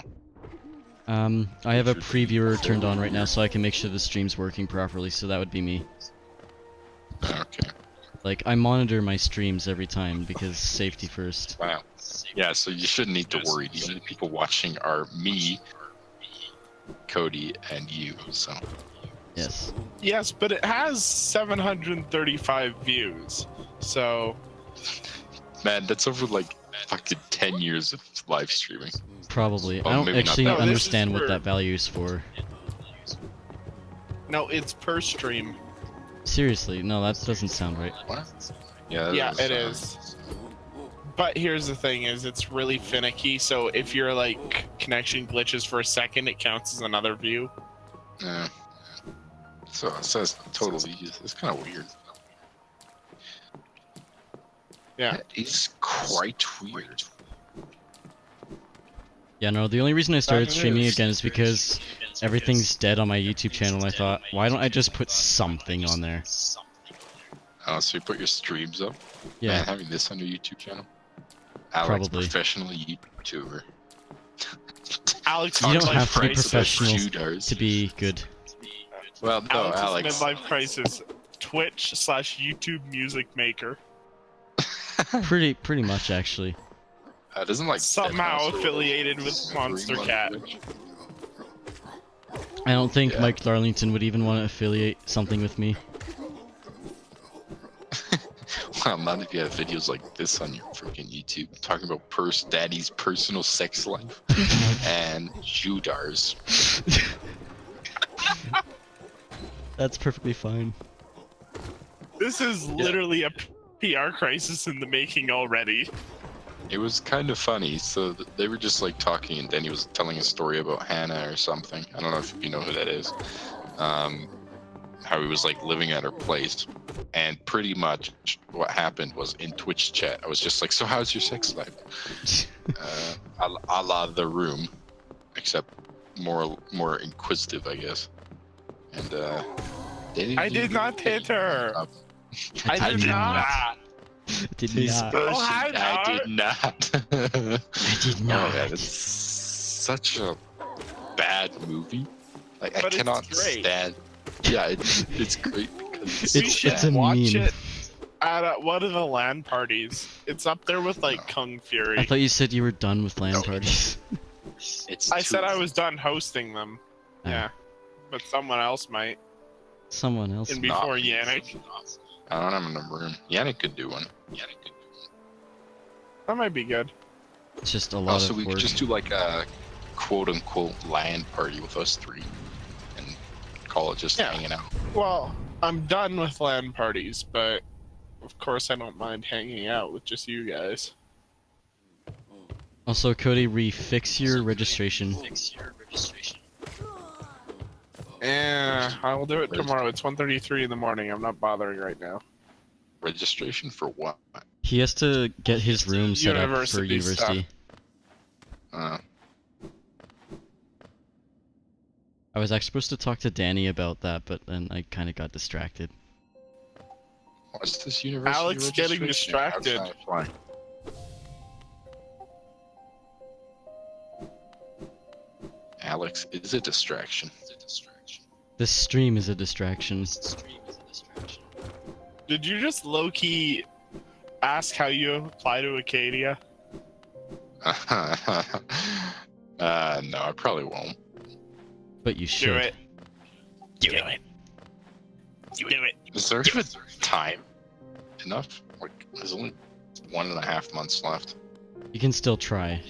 I have a previewer turned on right now so I can make sure the stream's working properly, so that would be me. Okay. Like, I monitor my streams every time because safety first. Wow. Yeah, so you shouldn't need to worry. The only people watching are me, Cody, and you. So Yes. Yes, but it has 735 views, so man, that's over like fucking 10 years of live streaming. Probably. Well, I don't maybe not actually that. No, this is understand what for- that value is for. no, it's per stream. Seriously, no, that doesn't sound right. What? Yeah, that Yeah, it is. But here's the thing: is it's really finicky. So if your like connection glitches for a second, it counts as another view. Yeah. So it says total views. It's kind of weird. Yeah. That is quite weird. Yeah, no, the only reason I started That streaming is. again is because everything's dead on my YouTube channel, and I thought, why don't I just put something on there? Oh, so you put your streams up? Yeah, Man, having this on your YouTube channel? Alex, Probably. professional YouTuber. Alex, You don't midlife have to be crisis. professional Judars. to be good. Well, no, Alex's Alex. midlife crisis. Twitch/YouTube music maker. Pretty much, actually. Doesn't like Somehow Deadmau5 affiliated with stream Monster on Cat. Twitch? I don't think Yeah. Mike Darlington would even want to affiliate something with me. Well, not if you have videos like this on your freaking YouTube talking about daddy's personal sex life and Judars. That's perfectly fine. This is literally a PR crisis in the making already. It was kind of funny. So they were just like talking, and Denny was telling a story about Hannah or something. I don't know if you know who that is. How he was like living at her place, and pretty much what happened was in Twitch chat, I was just like, "So how's your sex life?" A la The Room, except more inquisitive, I guess. And Denny I did not hit her. Up. I did not. Did This not. Oh, hi, I did not. I did Oh not. man, it's such a bad movie. Like But I it's cannot great. stand. Yeah, it's great because We It's- should it's a watch meme. it at one of the LAN parties. It's up there with like Kung Fury. I thought you said you were done with LAN No. parties. it's I too- said I was done hosting them. Oh. Yeah. but someone else might. Someone else. And might. before Yannick. I don't have a room. Yannick could do one. That might be good. It's just a lot Also, of we work. could just do like a quote-unquote LAN party with us three, and call it just Yeah. hanging out. Well, I'm done with LAN parties, but of course I don't mind hanging out with just you guys. Also, Cody, refix your registration. Yeah, I will do it tomorrow. It's 1:33 in the morning. I'm not bothering right now. Registration for what? He has to get his room set up for University stuff. university. Uh, I was actually supposed to talk to Danny about that, but then I kind of got distracted. what's this university Alex getting registration? How distracted. does that apply? Alex is a distraction. This stream is a distraction. Did you just low-key ask how you apply to Acadia? No, I probably won't. But you should. Do it. Do it. Do it. Is there even time enough? Like, there's only 1.5 months left. You can still try.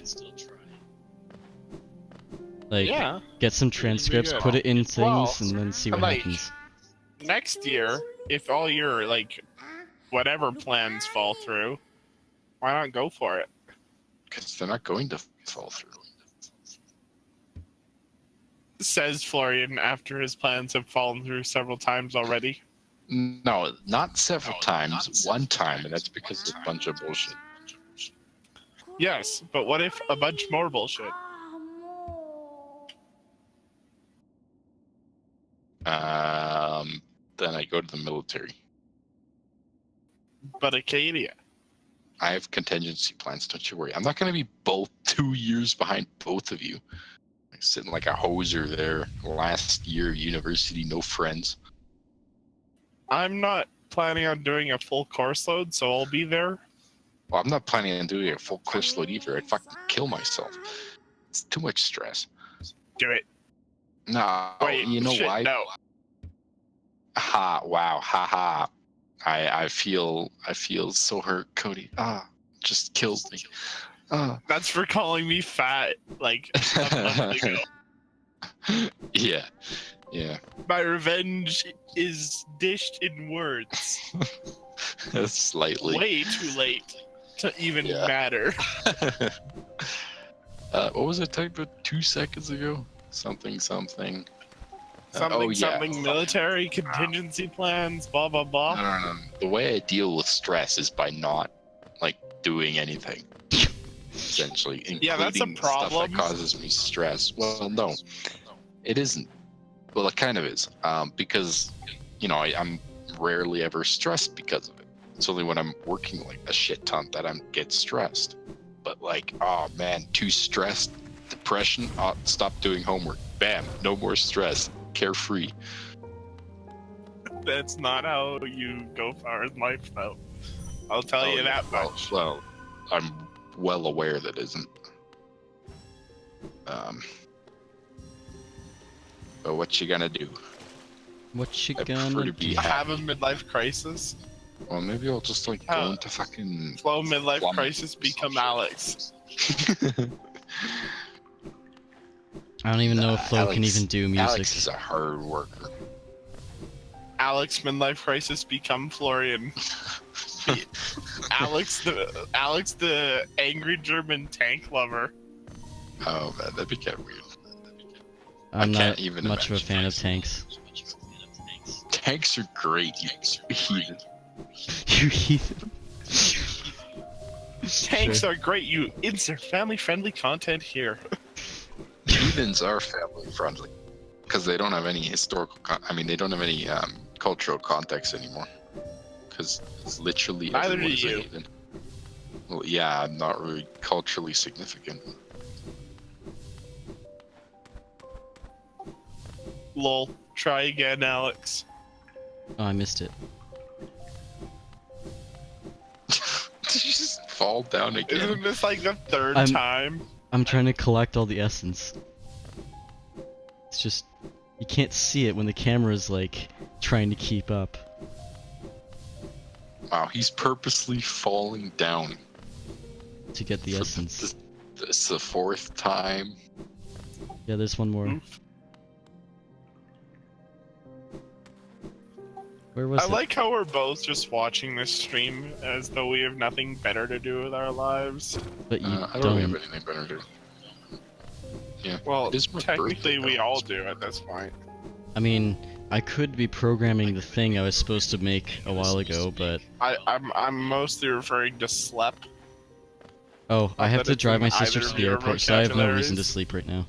Like, Yeah. get some transcripts, good. put it in things, Well, and then see what like- happens. Next year, if all your like whatever plans fall through, why not go for it? Because they're not going to fall through. Says Florian after his plans have fallen through several times already. No, not several times. One time, and that's because of a bunch of bullshit. Yes, but what if a bunch more bullshit? Then I go to the military. But Acadia. I have contingency plans, don't you worry. I'm not going to be both 2 years behind both of you. Like, sitting like a hoser there, last year of university, no friends. I'm not planning on doing a full course load, so I'll be there. Well, I'm not planning on doing a full course load either. I'd fucking kill myself. It's too much stress. Do it. No, Wait, you know shit, why? No. Ha! Wow! Ha ha! I feel so hurt, Cody. Just kills me. That's for calling me fat like a month ago. Yeah. My revenge is dished in words. Slightly. Way too late to even Yeah. matter. What was I talking about 2 seconds ago? Something. Something yeah. military contingency plans, blah blah blah. No. The way I deal with stress is by not like doing anything. Essentially, including Yeah, that's a stuff problem. that causes me stress. Well, no, it isn't. Well, it kind of is, because I'm rarely ever stressed because of it. It's only when I'm working like a shit ton that I get stressed. But like, oh man, too stressed, depression. Stop doing homework. Bam, no more stress. Carefree. That's not how you go far in life, though. I'll tell you that much. Well, I'm well aware that isn't. But what you gonna do? What you I prefer gonna to do? be Have a happy. midlife crisis. Well, maybe I'll just like go How- into fucking. Flow midlife Plum. crisis become Alex. I don't even know if Flo can Alex- even do music. Alex is a hard worker. Alex midlife crisis become Florian. Alex the angry German tank lover. Oh man, that'd be kind of weird. I'm I can't not even much of a imagine. fan of tanks. Tanks are great, you heathen. You heathen. Tanks Sure. are great. You insert family friendly content here. Heathens are family friendly because they don't have any historical. They don't have any cultural context anymore. Because it's literally Neither do everyone's a you. heathen. Well, yeah, I'm not really culturally significant. Lol. Try again, Alex. Oh, I missed it. Did you just fall down again? Isn't this like the third I'm- time? I'm trying to collect all the essence. It's just You can't see it when the camera's like trying to keep up. Wow, he's purposely falling down. To get the For essence. This the 4th time. Yeah, there's one more. Where was I it? like how we're both just watching this stream as though we have nothing better to do with our lives. But you I don't don't. really have anything better to do. Yeah. Well, it is my technically birthday, we though. all do at this point. I mean, I could be programming the thing I was supposed to make a while ago, but I'm mostly referring to sleep. oh, I Not have that to it's drive in my sister either to of the your airport, so I have no reason to vocabularies. sleep right now.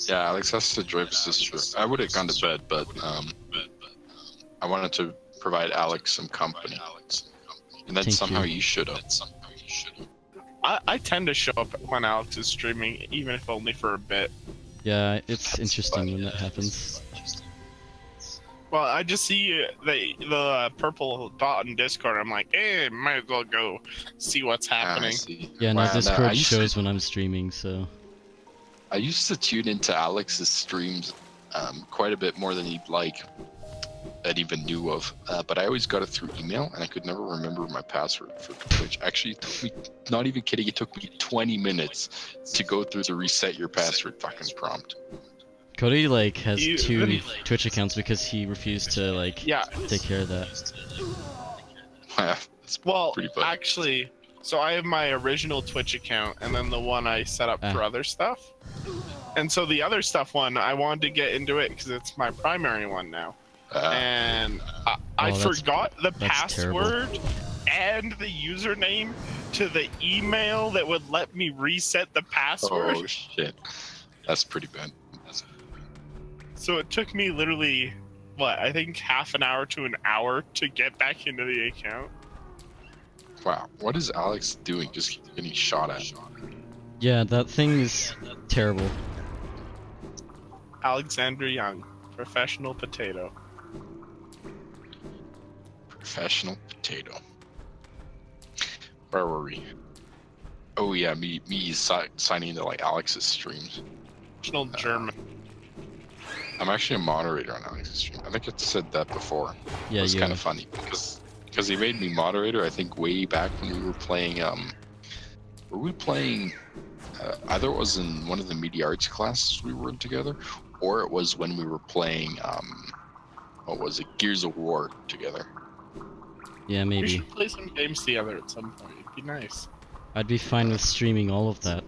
Yeah, Alex has to drive his sister. I would have gone to bed, but I wanted to provide Alex some company. And then Thank somehow you. you should have. I tend to show up when Alex is streaming, even if only for a bit. Yeah, it's That's interesting funny. when that happens. Well, I just see the purple dot in Discord. I'm like, eh, might as well go see what's happening. Yeah, no, Wow, Discord I used to- shows when I'm streaming, so... I used to tune into Alex's streams quite a bit more than he'd like. I'd even knew of, but I always got it through email, and I could never remember my password for Twitch. Actually, it took me, not even kidding, it took me 20 minutes to go through the reset your password fucking prompt. Cody, like, has You- 2 Twitch accounts because he refused to, like, Yeah. take care of that. It's Well, pretty funny. actually, so I have my original Twitch account and then the one I set up for other stuff. And so the other stuff one, I wanted to get into it because it's my primary one now. And I Oh, that's- forgot the that's terrible. password and the username to the email that would let me reset the password. Oh shit, that's pretty bad. So it took me literally, what, I think half an hour to an hour to get back into the account. Wow, what is Alex doing? Just getting shot at. Yeah, that thing is terrible. Alexander Young, professional potato. Professional potato. Where were we? Oh yeah, me signing into like Alex's streams. Professional German. I'm actually a moderator on Alex's stream. I think I said that before. Yeah, It's you kind of funny because he made me moderator. I think way back when we were playing. Were we playing? Either it was in one of the media arts classes we were in together, or it was when we were playing. What was it? Gears of War together. Yeah, We maybe. should play some games together at some point. It'd be nice. I'd be fine with streaming all of that.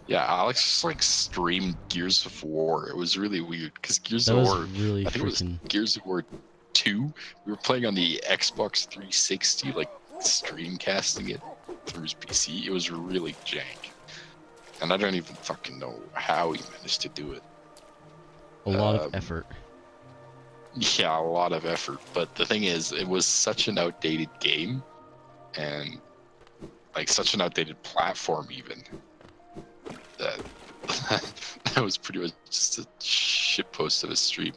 Yeah, Alex just like streamed Gears of War. It was really weird because Gears That of was War. really I think it was freaking... Gears of War 2. We were playing on the Xbox 360, like stream casting it through his PC. It was really jank. And I don't even fucking know how he managed to do it. A lot of effort. Yeah, a lot of effort. But the thing is, it was such an outdated game and like such an outdated platform even. That was pretty much just a shitpost of a stream.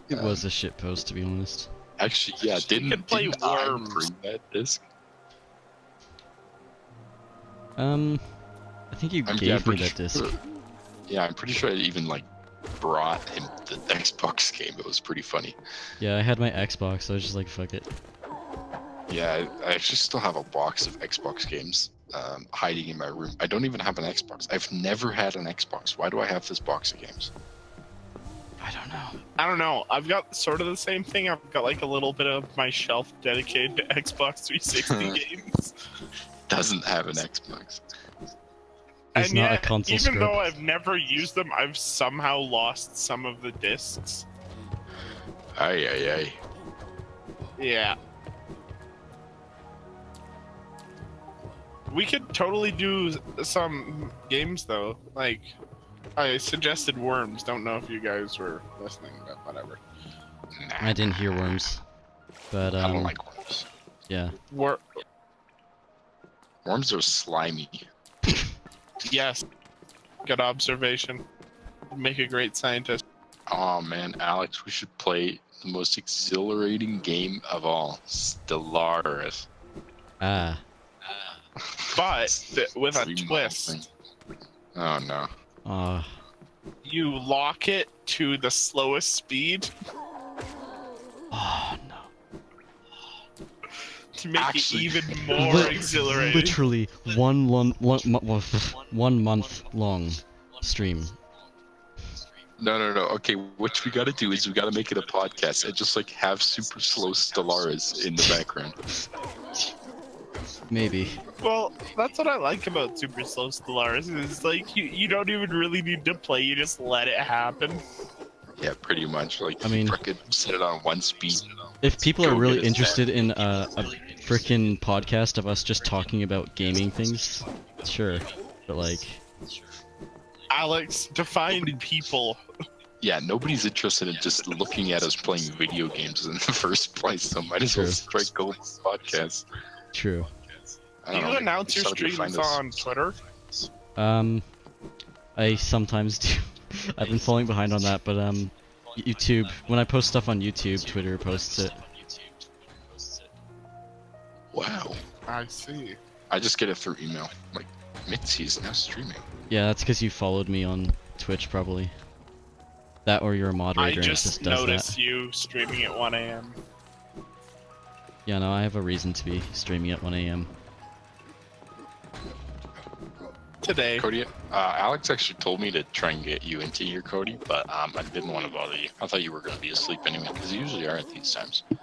It was a shitpost, to be honest. Actually, yeah, could play didn't I Worms. bring that disc? I think you I'm gave me pretty that disc. sure- Yeah, I'm pretty sure I even like brought him the Xbox game. It was pretty funny. Yeah, I had my Xbox, so I was just like, fuck it. Yeah, I actually still have a box of Xbox games hiding in my room. I don't even have an Xbox. I've never had an Xbox. Why do I have this box of games? I don't know. I don't know. I've got sort of the same thing. I've got like a little bit of my shelf dedicated to Xbox 360 games. Doesn't have an Xbox. It's And not a yet, console even scrub. though I've never used them, I've somehow lost some of the discs. Aye, aye, aye. Yeah. We could totally do some games though. Like, I suggested Worms. Don't know if you guys were listening, but whatever. Nah, I didn't hear worms. But, I don't like worms. yeah. Worms are slimy. Yes. Good observation. Make a great scientist. Oh man, Alex, we should play the most exhilarating game of all, Stellaris. Ah. But with a Dream twist. thing. Oh no. you lock it to the slowest speed Oh no. to make Actually- it even more Lit- exhilarating. Literally 1 month long stream. No. Okay, what we gotta do is we gotta make it a podcast and just like have super slow Stellaris in the background. Maybe. Well, that's what I like about Super Slow Stellaris. Is like you don't even really need to play. You just let it happen. Yeah, pretty much. Like, I mean- fucking set it on one speed. If people Go are really get us interested in a frickin' podcast of us just talking about gaming things, sure. But like, Alex, define people. Yeah, nobody's interested in just looking at us playing video games in the first place, so might as well True. strike gold podcast. true. I Do don't you know, announce your just how do you streams find us? on Twitter? I sometimes do. I've been falling behind on that, but YouTube. When I post stuff on YouTube, Twitter posts it. Wow. I see. I just get it through email. Like, Mitzi is now streaming. Yeah, that's because you followed me on Twitch, probably. That or you're a I moderator and it just just does noticed that. you streaming at 1 a.m. Yeah, no, I have a reason to be streaming at 1 a.m. today. Cody, Alex actually told me to try and get you into here, Cody, but I didn't want to bother you. I thought you were going to be asleep anyway, because you usually are at these times. I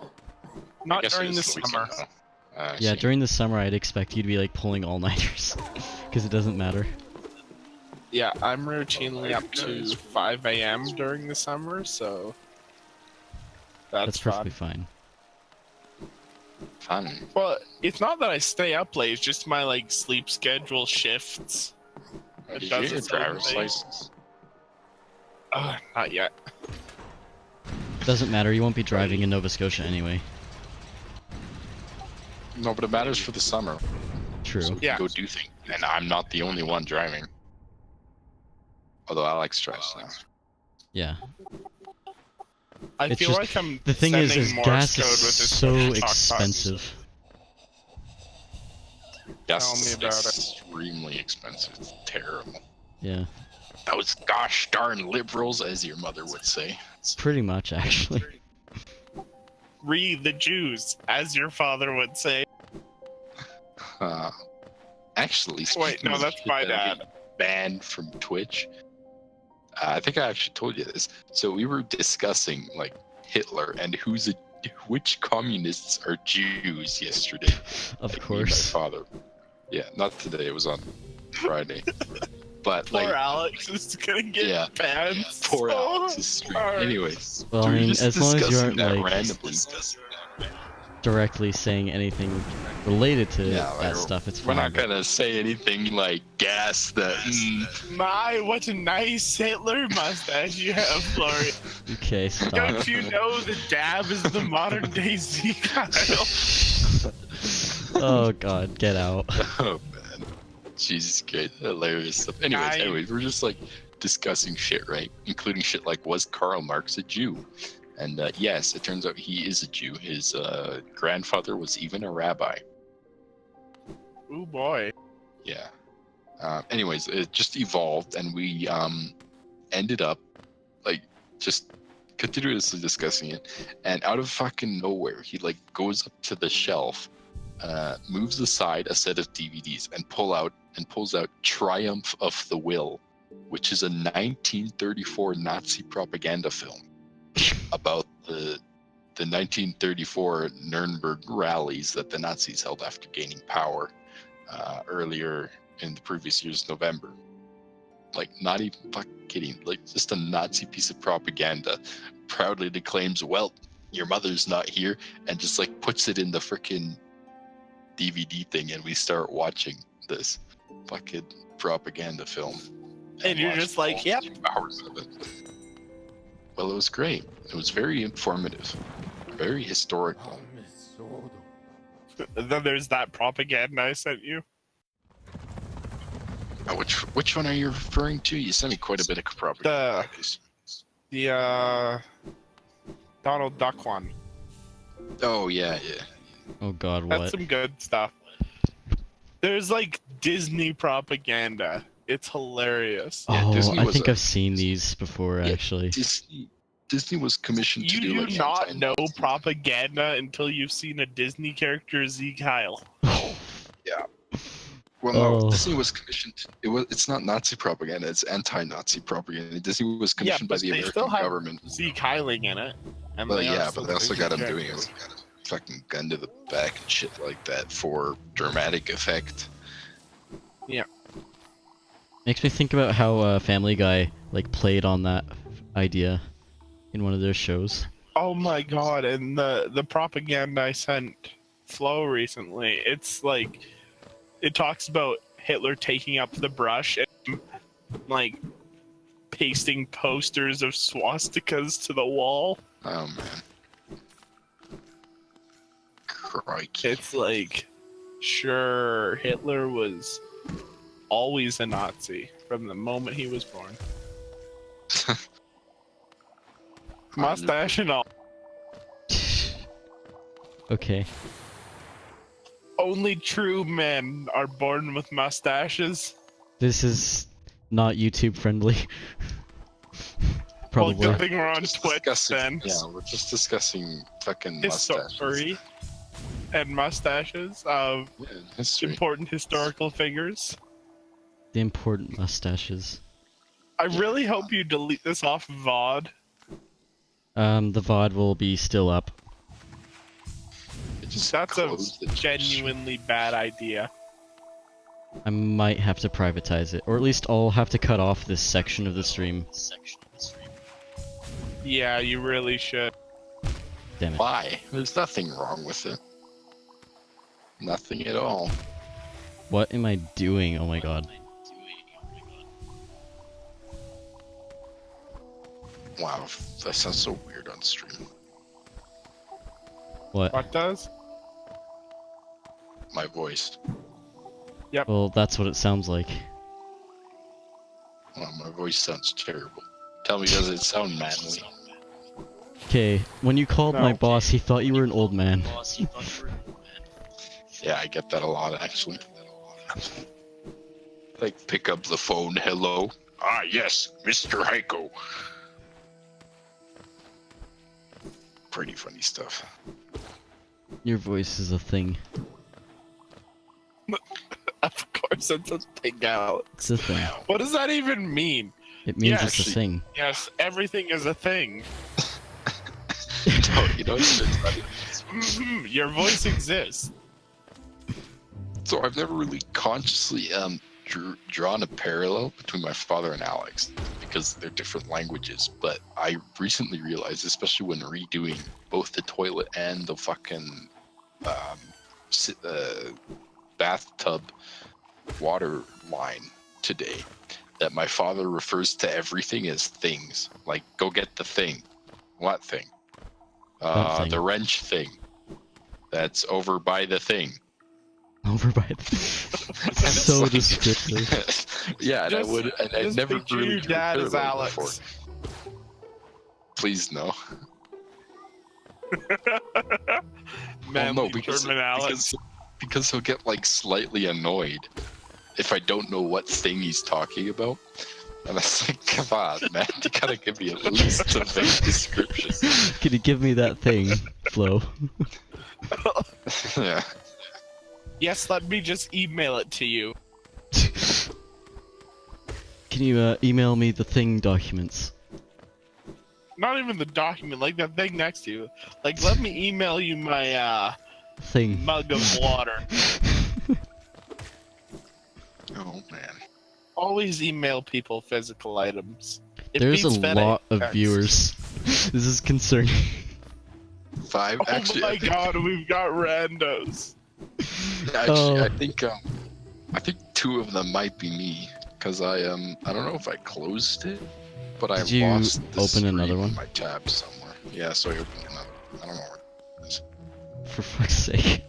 Not guess it during the is weekend, summer. though. I Yeah, see. during the summer I'd expect you to be like pulling all-nighters. Because it doesn't matter. Yeah, I'm routinely up to 5 a.m. during the summer, so That's fun. perfectly fine. Fun. Well, it's not that I stay up late; it's just my like sleep schedule shifts. It Did you does get your its own driver's thing. license? Not yet. Doesn't matter, you won't be driving in Nova Scotia anyway. No, but it matters for the summer. True. So we Yeah. can go do things. And I'm not the only one driving. Although Alex drives now. Yeah. I It's feel just- like I'm The thing is sending Morse gas code is with this so talk box. expensive. Yes, Tell me about it. extremely expensive. It's terrible. Yeah. Those gosh darn liberals, as your mother would say. Pretty much, actually. Read the Jews, as your father would say. Actually, Wait, speaking no, of that's shit my that are dad. getting banned from Twitch. I think I actually told you this. So we were discussing like Hitler and which communists are Jews yesterday. Of Like, me and course. My father. Yeah, not today. It was on Friday. But Poor like, Alex is gonna get Yeah. banned. poor so Alex is streaming. hard. Anyways, Well, so I we were mean, just as long as you discussing aren't, that like, randomly. directly saying anything related to Yeah, that like, stuff, it's We're fine. not but- gonna say anything like gas that. My, what a nice Hitler mustache you have, Florian. Okay, stop. Don't you know the dab is the modern day Zeke Kyle? Oh god, get out. Oh man, Jesus Christ, hilarious stuff. Anyways, we're just like discussing shit, right? Including shit like, was Karl Marx a Jew? And yes, it turns out he is a Jew. His grandfather was even a rabbi. Oh boy. Yeah. Anyways, it just evolved, and we ended up like just continuously discussing it. And out of fucking nowhere, he like goes up to the shelf, moves aside a set of DVDs, and pulls out Triumph of the Will, which is a 1934 Nazi propaganda film about the 1934 Nuremberg rallies that the Nazis held after gaining power earlier in the previous year's November. Like, not even fucking kidding. Like, just a Nazi piece of propaganda proudly declaims, well, your mother's not here, and just like puts it in the frickin' DVD thing, and we start watching this fucking propaganda film. And you're watched just like, all yep. 2 hours of it. Well, it was great. It was very informative, very historical. And then there's that propaganda I sent you. Which one are you referring to? You sent me quite a bit of propaganda. The Donald Duck one. Oh yeah, yeah. Oh god, That's what? some good stuff. There's like Disney propaganda, It's hilarious. Yeah, Oh, Disney I was think a- I've seen these before, Yeah, actually. Disney was commissioned to You do do like not know anti-Nazi. propaganda until you've seen a Disney character, Zeke Kyle. Well, no, Oh. Disney was commissioned. It's not Nazi propaganda. It's anti-Nazi propaganda. Disney was commissioned by but the they American still have government. Zeke Kyling in it. And Well, they are yeah, still but they also Disney got him doing characters. a fucking gun to the back and shit like that for dramatic effect. Makes me think about how Family Guy like played on that idea in one of their shows. Oh my god, and the propaganda I sent Flo recently, it's like it talks about Hitler taking up the brush and like pasting posters of swastikas to the wall. Oh man, crikey! It's like, sure, Hitler was always a Nazi from the moment he was born. Mustache and all. Okay. Only true men are born with mustaches. This is not YouTube friendly. Probably. Well, good thing we're on Just Twitch discussing- then. Yeah, we're just discussing fucking mustaches. History and mustaches of Yeah, history. important historical figures. The important mustaches. I really hope you delete this off VOD. The VOD will be still up. It just That's a closed the genuinely bad idea. I might have to privatize it, or at least I'll have to cut off this section of the stream. Yeah, you really should. Damn it. Why? There's nothing wrong with it. Nothing at all. What am I doing? Oh my god. Wow, that sounds so weird on stream. What? What does? My voice. Well, that's what it sounds like. Well, my voice sounds terrible. Tell me, does it sound manly? Okay, when you called my No. boss, he thought you were an old man. Yeah, I get that a lot, actually. Like, pick up the phone, hello? Ah, yes, Mr. Heiko. Pretty funny stuff. Your voice is a thing. Of course, it's a thing, Alex. It's a thing. What does that even mean? It means Yeah, it's a actually- thing. Yes, everything is a thing. No, you know, it's funny. Your voice exists. So I've never really consciously drawn a parallel between my father and Alex because they're different languages. But I recently realized, especially when redoing both the toilet and the fucking bathtub water line today, that my father refers to everything as things. Like, go get the thing. What thing? That thing. The wrench thing. That's over by the thing. Over by the... It's So like- descriptive. Yeah, and I would. And I Just never picture really your drew a dad as parallel Alex. before. Please no. Manly because, German Alex. because he'll get like slightly annoyed if I don't know what thing he's talking about. And I was like, come on, man, you gotta give me at least a vague description. Can you give me that thing, Flo? Yeah. Yes, let me just email it to you. Can you email me the thing documents? Not even the document, like that thing next to you. Like, let me email you my Thing. mug of water. Oh man. Always email people physical items. It There's a beats FedEx. lot of viewers. This is concerning. 5 Oh actually. my god, we've got randos. Actually, Oh. I think 2 of them might be me, because I don't know if I closed it, but I Did you lost the open another stream one? in my tab somewhere. Yeah, so I opened another. I don't know where it is. For fuck's sake.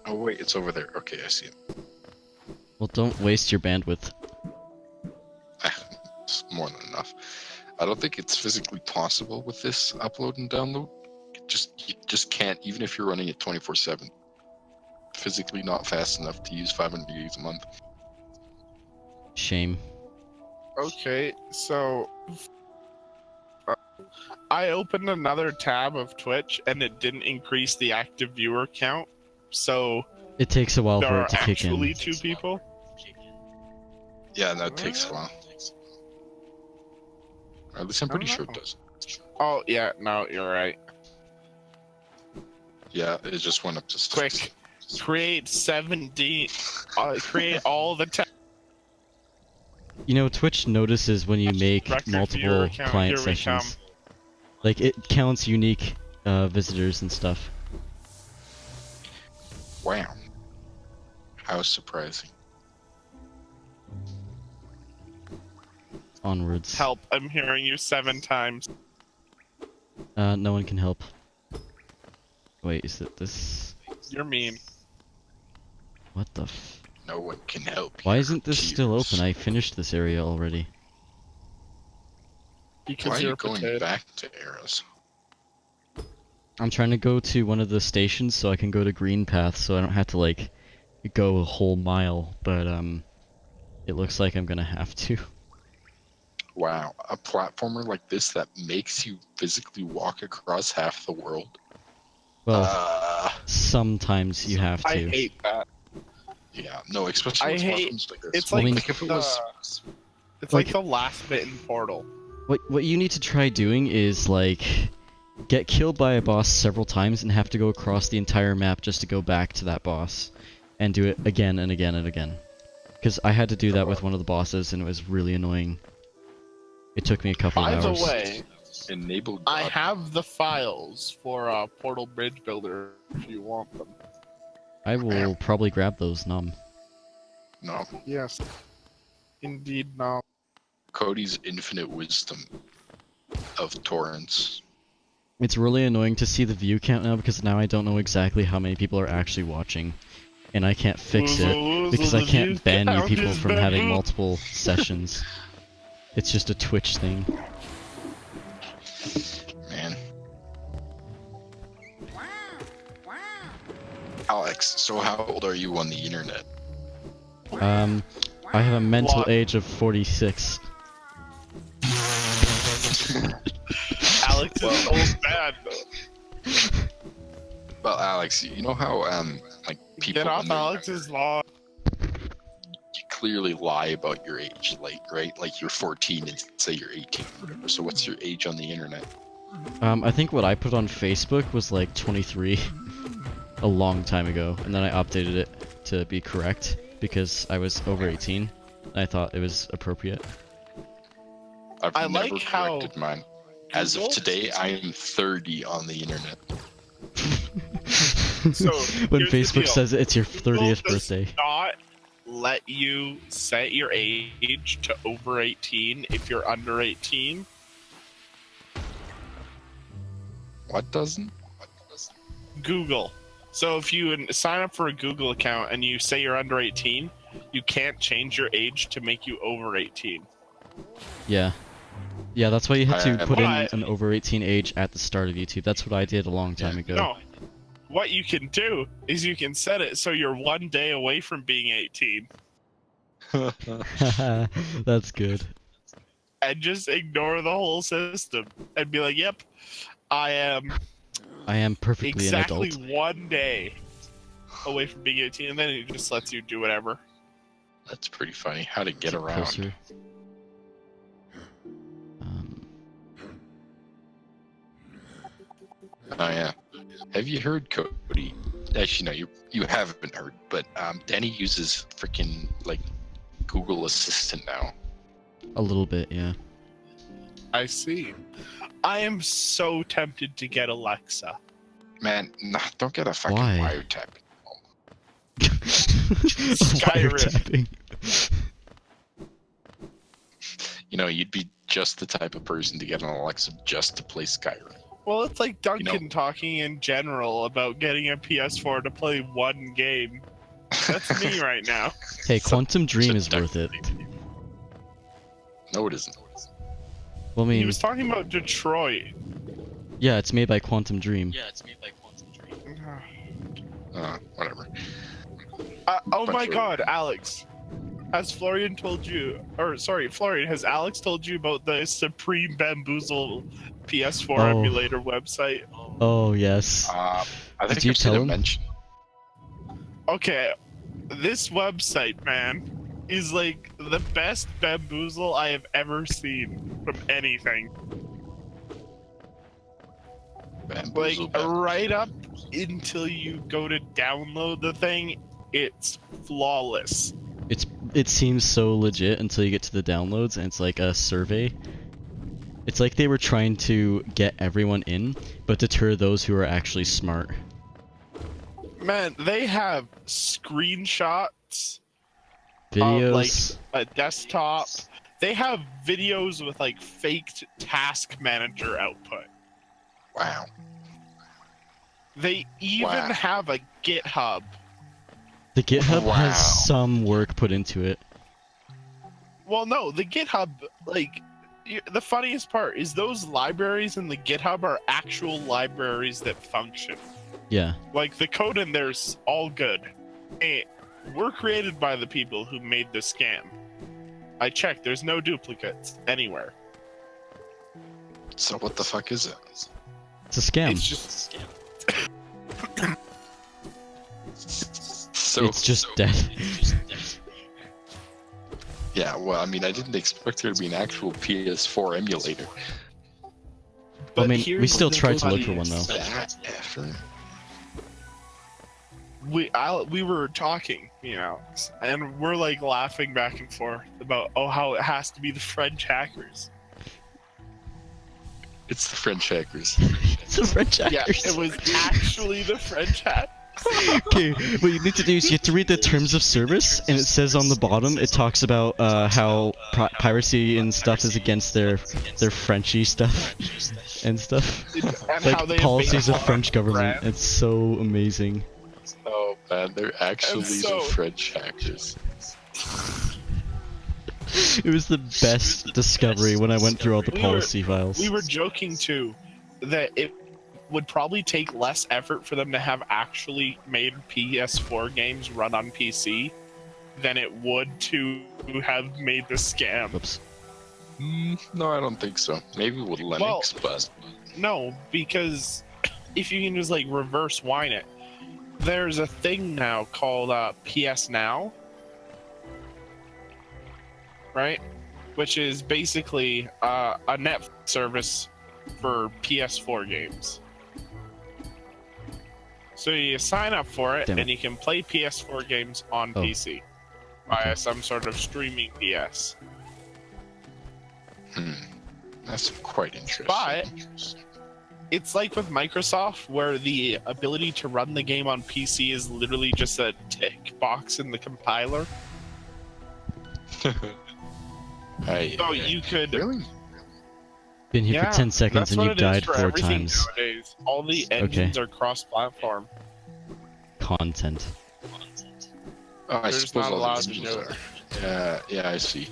Oh wait, it's over there. Okay, I see it. Well, don't waste your bandwidth. It's more than enough. I don't think it's physically possible with this upload and download. You just can't, even if you're running it 24/7. Physically not fast enough to use 500 gigs a month. Shame. Okay, so I opened another tab of Twitch and it didn't increase the active viewer count. So It takes a while there for are it to kick in. actually 2 people. Yeah, that takes a while. Or at least I'm pretty sure it Oh. does. Oh yeah, no, you're right. Yeah, it just went up to 6. Quick, create 17. Create all the tabs. You know, Twitch notices when you make Record viewer multiple count, client here we sessions. Like, it counts unique visitors and stuff. Wow. How surprising. Onwards. Help! I'm hearing you 7 times. No one can help. Wait, is it this? You're mean. What the f... No one can help. Why your isn't this still tears. open? I finished this area already. Because Why are you're you a going potato. back to arrows? I'm trying to go to one of the stations so I can go to Green Path so I don't have to, like, go a whole mile, but, it looks like I'm gonna have to. Wow, a platformer like this that makes you physically walk across half the world. Well, sometimes you have to. I hate that. Yeah, no, especially I with hate- platforms like this. It's I like mean- Like if it was, it's like- like the last bit in Portal. What you need to try doing is, like, get killed by a boss several times and have to go across the entire map just to go back to that boss. And do it again and again and again. Because I had to do that with one of the bosses and it was really annoying. It took me a couple By of the hours. way, enabled. I have the files for Portal Bridge Builder if you want them. I will probably grab those, Num. No, Yes. Indeed, no. Cody's infinite wisdom of torrents. It's really annoying to see the view count now because now I don't know exactly how many people are actually watching. And I can't fix it because I can't ban you people from having multiple sessions. It's just a Twitch thing. Man. Alex, so how old are you on the internet? I have a mental What? age of 46. Alex is old bad. Well, Alex, you know how like people Get off when they're Alex's lawn. you clearly lie about your age, like right? Like you're 14 and say you're 18 or whatever. So what's your age on the internet? I think what I put on Facebook was like 23 a long time ago, and then I updated it to be correct because I was over 18. I thought it was appropriate. I've I never like how corrected mine. As of Google- today, I am 30 on the internet. So, When here's the Facebook deal. says it's your 30th Google does birthday. Not let you set your age to over 18 if you're under 18. What doesn't? Google. So if you sign up for a Google account and you say you're under 18, you can't change your age to make you over 18. Yeah. Yeah, that's why you had to I- put in What? an over 18 age at the start of YouTube. That's what I did a long time ago. No. What you can do is you can set it so you're 1 day away from being 18 That's good. and just ignore the whole system and be like, yep, I am I am perfectly exactly an adult. 1 day away from being 18, and then it just lets you do whatever. That's pretty funny. How to get Keep around. closer. Oh yeah. Have you heard, Cody? Actually, no, you haven't heard. But Danny uses freaking like Google Assistant now. A little bit, yeah. I see. I am so tempted to get Alexa. Man, nah, don't get a fucking Why? wiretap. Wiretapping. You know, you'd be just the type of person to get an Alexa just to play Skyrim. Well, it's like Duncan know- talking in general about getting a PS4 to play one game. That's me right now. Hey, Quantum Dream is So worth it. No, it isn't. Well, I He mean, was talking about Detroit. yeah, it's made by Quantum Dream. Yeah, it's made by Quantum Dream. Whatever. Oh my Bunch of- god, Alex. Has Florian told you, or sorry, Florian, has Alex told you about the Supreme Bamboozle PS4 Oh. emulator website? Oh yes. I think Did you I've seen tell it him? mentioned. Okay, this website, man, is like the best bamboozle I have ever seen from anything. Like, Bamboozle, bamboozle. right up until you go to download the thing, it's flawless. It seems so legit until you get to the downloads and it's like a survey. It's like they were trying to get everyone in, but deter those who are actually smart. Man, they have screenshots Videos. of like a desktop. They have videos with like faked task manager output. Wow. They even Wow. have a GitHub. The GitHub Wow. has some work put into it. Well, no, the GitHub, like, the funniest part is those libraries in the GitHub are actual libraries that function. Yeah. Like, the code in there's all good. Hey, were created by the people who made the scam. I checked, there's no duplicates anywhere. So what the fuck is it? It's a scam. It's just So It's just dead. yeah. Well, I mean, I didn't expect there to be an actual PS4 emulator. But I mean, we here's still the tried to look for one funniest. though. That effort. We were talking, you know, and we're like laughing back and forth about how it has to be the French hackers. It's the French hackers. It's a French Yeah, hackers. it was actually the French hackers. Okay, what you need to do is you have to read the terms of service, and it says on the bottom, it talks about how piracy and stuff is against their Frenchy stuff and stuff. And how they Like policies invade of French government. France. It's so amazing. Oh man, they're actually so- the French hackers. It was the best discovery when I went through all the We were- policy files. We were joking too that it would probably take less effort for them to have actually made PS4 games run on PC than it would to have made the scam. Oops. No, I don't think so. Maybe with Linux, but No, because if you can just like reverse wine it, there's a thing now called PS Now, right? Which is basically a Netflix service for PS4 games. So you sign up for it, Damn it. and you can play PS4 games on Oh. PC via some sort of streaming PS. that's quite interesting. But it's like with Microsoft, where the ability to run the game on PC is literally just a tick box in the compiler. Hey, So you could really? Been here Yeah, for 10 seconds that's and what you it is died for 4 everything times. nowadays. All the engines are cross-platform. Content. Oh, I There's suppose not all the allowed to engines do are. it. Yeah, I see. It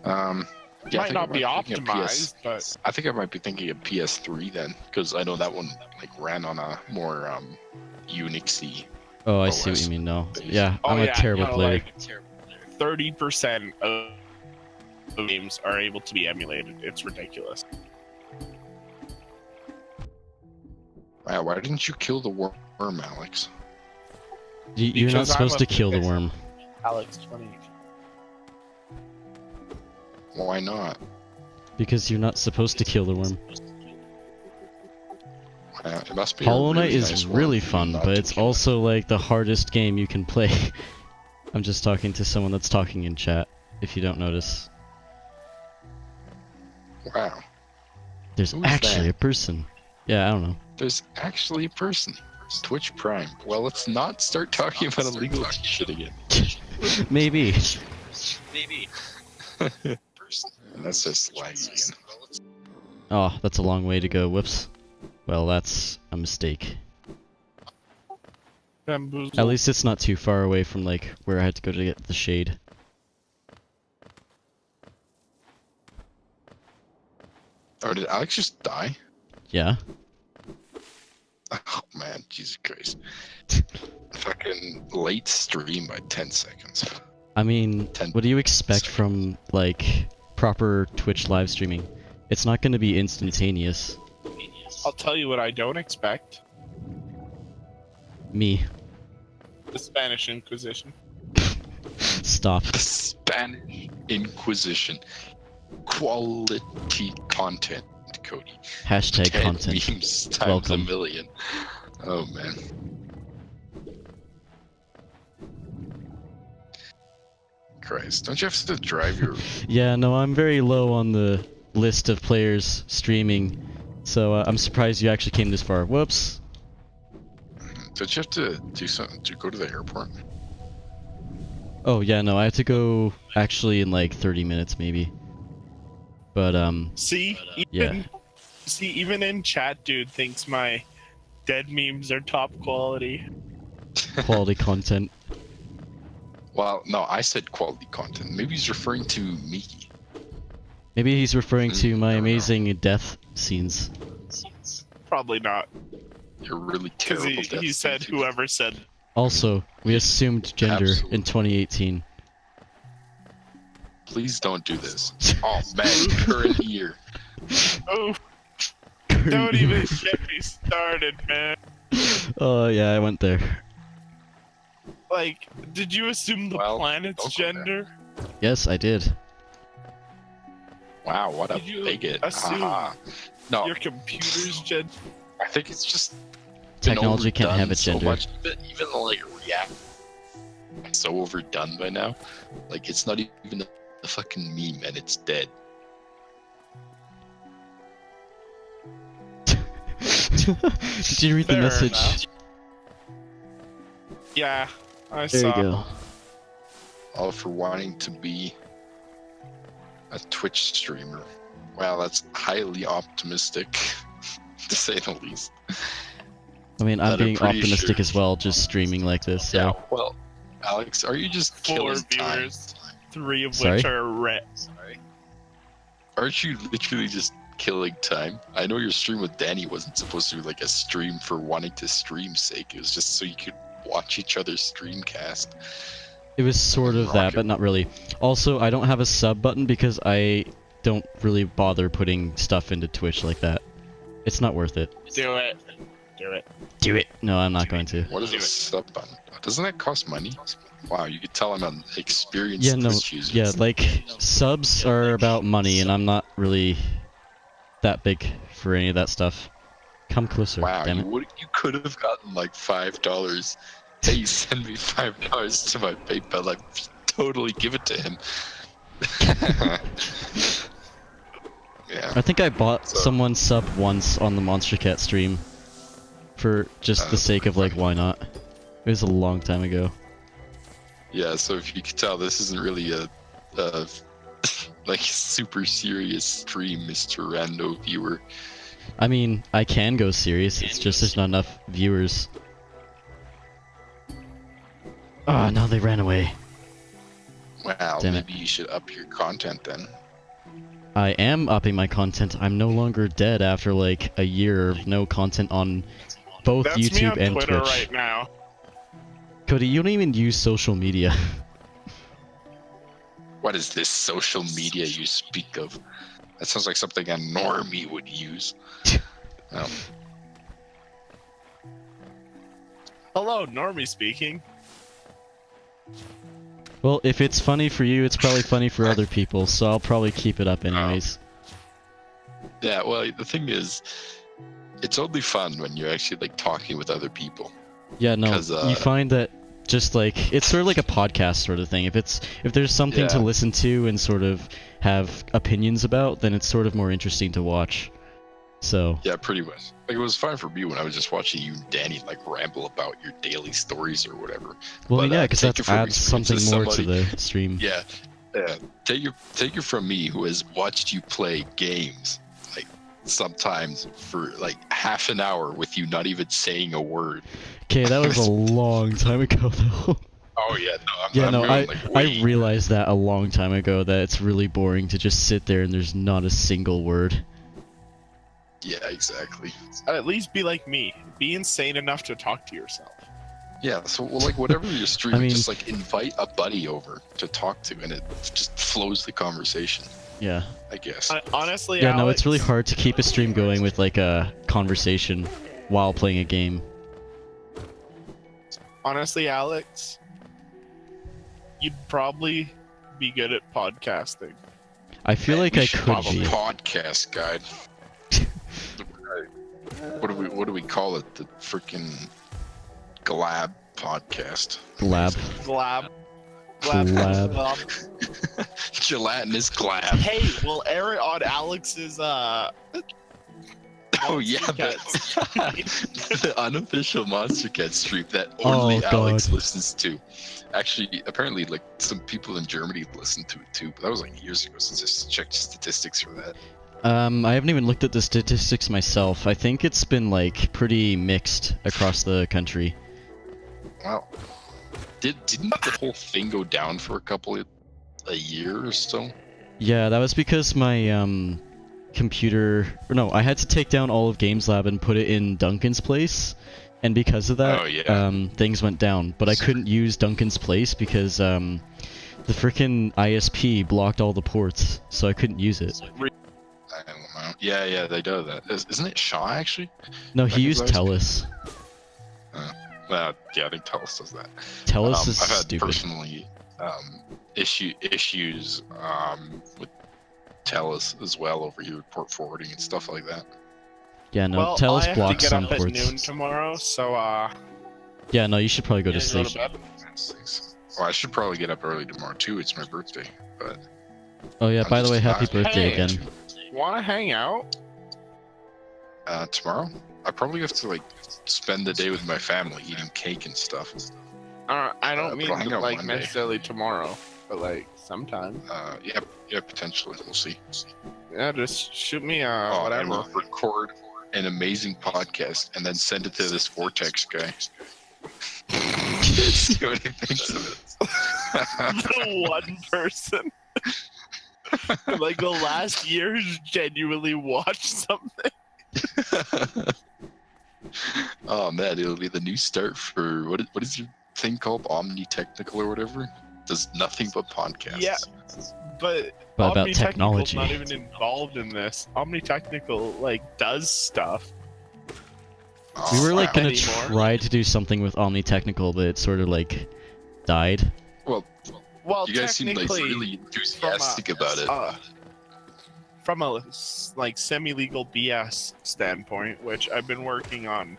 Yeah, I might think not I be might be thinking of optimized, but I think I might be thinking of PS3 then, because I know that one like ran on a more Unixy. Oh, I see what OS you mean. No. based. Yeah, I'm a terrible player. Like 30% of games are able to be emulated. It's ridiculous. Wow, why didn't you kill the worm, Alex? You're not Because I'm supposed a to kill the pissed. worm. Alex 20. Why not? Because you're not supposed to kill the worm. It must be. Hollow a Knight really is nice really worm fun, not but to it's kill. also like the hardest game you can play. I'm just talking to someone that's talking in chat, if you don't notice. Wow, There's Who's actually that? a person. Yeah, I don't know. there's actually a person. Twitch Prime. Well, let's not start talking about illegal shit again. Maybe. And that's just laggy again. Oh, that's a long way to go. Whoops. Well, that's a mistake. Bamboozle. At least it's not too far away from like where I had to go to get the shade. Oh, did Alex just die? Yeah. Oh man, Jesus Christ. Fucking late stream by 10 seconds. I mean, 10 what do you expect from, like, proper Twitch live streaming? It's not gonna be instantaneous. I'll tell you what I don't expect: Me. the Spanish Inquisition. Stop. The Spanish Inquisition. Quality content, Cody. Hashtag 10 content. memes times Welcome. a million. Oh man. Christ, don't you have to drive your... Yeah, no, I'm very low on the list of players streaming, so I'm surprised you actually came this far. Whoops. Don't you have to do something to go to the airport? Oh yeah, no, I have to go actually in like 30 minutes maybe. But See, yeah. even in chat, dude thinks my dead memes are top quality. Quality content. Well, no, I said quality content. Maybe he's referring to me. Maybe he's referring to my I don't know. amazing death scenes. Probably not, You're really because terrible. he Death said Sentence. whoever said. Also, we assumed gender Absolutely. in 2018. Please don't do this. Oh man, current year. Oh, don't even get me started, man. Oh yeah, I went there. Like, did you assume the Well, planet's don't go there. gender? Yes, I did. Wow, what a Did you bigot. assume Haha. No, Your computer's gender? I think it's just been Technology can't have a overdone so gender. much, even like React, so overdone by now. Like it's not even a fucking meme, and it's dead. Did you read the Fair message? enough. Yeah, I There saw. you go. All for wanting to be a Twitch streamer. Wow, that's highly optimistic, to say the least. I mean, I'm But I'm being pretty optimistic sure- as well, just streaming like this. So. Yeah, well, Alex, are you just 4 killing time? viewers, 3 of Sorry? which are red. Aren't you literally just killing time? I know your stream with Danny wasn't supposed to be like a stream for wanting to stream's sake. It was just so you could watch each other's streamcast. It was sort of that, Rocket. but not really. Also, I don't have a sub button because I don't really bother putting stuff into Twitch like that. It's not worth it. Do it. Do it. Do it. No, I'm not going to. What is Do a it. sub button? Doesn't that cost money? Wow, you could tell I'm an experienced Yeah, no, Twitch user. yeah, like, subs are about money, and I'm not really that big for any of that stuff. Come closer, Wow, damn it. you could have gotten like $5. Hey, send me $5 to my PayPal. I'd totally give it to him. Yeah. I think I bought So- someone's sub once on the Monster Cat stream. For just the sake of, like, why not? It was a long time ago. Yeah, so if you could tell, this isn't really a like super serious stream, Mr. Rando viewer. I mean, I can go serious, it's just there's not enough viewers. Ah, now they ran away. Wow, Damn it. maybe you should up your content then. I am upping my content. I'm no longer dead after like a year of no content on both That's me YouTube on and Twitter Twitch. right now. Cody, you don't even use social media. What is this social media you speak of? That sounds like something a normie would use. Oh, Hello, Normie speaking. Well, if it's funny for you, it's probably funny for other people, so I'll probably keep it up anyways. yeah, well, the thing is, it's only fun when you're actually like talking with other people. Yeah, no, 'Cause, you find that just like it's sort of like a podcast sort of thing. If there's something to Yeah. listen to and sort of have opinions about, then it's sort of more interesting to watch. So Yeah, pretty much. Like it was fine for me when I was just watching you and Danny like ramble about your daily stories or whatever. well, but, yeah, uh, because take that it from adds experience something as more to somebody- the stream. Yeah, yeah. Take it from me who has watched you play games like sometimes for like half an hour with you not even saying a word. Okay, that was a long time ago though. Oh yeah, no, Yeah, I'm no, going, like, I way- realized that a long time ago that it's really boring to just sit there and there's not a single word. Yeah, exactly. At least be like me. Be insane enough to talk to yourself. Yeah, so well, like whatever you're streaming, mean- just like invite a buddy over to talk to, and it just flows the conversation. Yeah. I guess. Honestly, Yeah, no, it's really Alex, hard to keep a stream going with like a conversation while playing a game. Honestly, Alex, you'd probably be good at podcasting. I feel like We I should could have a be. podcast guide. What do we call it? The freaking Glab podcast. Lab. Glab. Glab. Gelatinous glab. Hey, we'll air it on Alex's Oh yeah, Monster the unofficial Monster Cat stream that Oh, only Alex God. listens to. Actually, apparently, like some people in Germany listen to it too, but that was like years ago since I checked statistics for that. I haven't even looked at the statistics myself. I think it's been like pretty mixed across the country. Wow. Didn't the whole thing go down for a year or so? Yeah, that was because my computer, or no, I had to take down all of Games Lab and put it in Duncan's place, and because of that, Oh, yeah. things went down. But I couldn't use Duncan's place because the frickin' ISP blocked all the ports, so I couldn't use it. I don't know. Yeah, they do that. Isn't it Shaw actually? No, he Duncan's used ISP? TELUS. Yeah, I think TELUS does that. TELUS is I've had stupid. personally issues with TELUS as well over here with port forwarding and stuff like that. Yeah, no, well, I TELUS have to blocks get some up at noon ports. tomorrow, so Yeah, no, you should probably go to yeah, sleep. bed. Well, I should probably get up early tomorrow too. It's my birthday, but Oh yeah, I'm by the just way, happy not- birthday Hey. again. Want to hang out? tomorrow I probably have to like spend the day with my family eating cake and stuff. I don't but mean I'll hang out like Monday. necessarily tomorrow, but like sometime. Yeah, potentially. We'll see. Yeah, just shoot me And whatever. we'll record an amazing podcast and then send it to this Vortex guy. See what he thinks of it. The one person like the last year who's genuinely watched something. Oh man, it'll be the new start for what is your thing called? Omni Technical or whatever? Does nothing but podcasts. Yeah. But But about Omni Technical's technology. not even involved in this. Omni Technical like does stuff. Oh, We were like wow. gonna Anymore. try to do something with Omni Technical, but it sort of like died. Well, You guys seem like technically, really enthusiastic about it. From a like semi-legal BS standpoint, which I've been working on,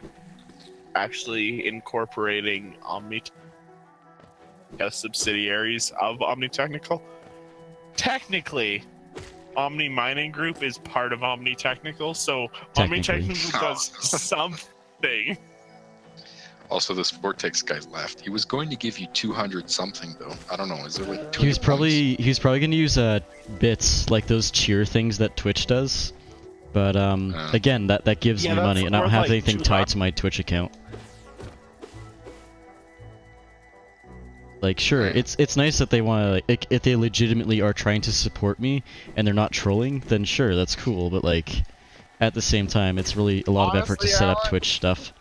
actually incorporating Omni as subsidiaries of Omni Technical. Technically, Omni Mining Group is part of Omni Technical, so Omni Technically. Technical does something. Also, this Vortex guy left. He was going to give you 200 something though. I don't know. Is there like 200 He was probably gonna use bits like those cheer things that Twitch does. But again, that gives Yeah, me that's money, and I don't worth, have like, anything 200. tied to my Twitch account. Like, sure, Right. it's nice that they want to, like, if they legitimately are trying to support me and they're not trolling, then sure, that's cool. But like, at the same time, it's really a lot of effort to Honestly, set up Alex- Twitch stuff.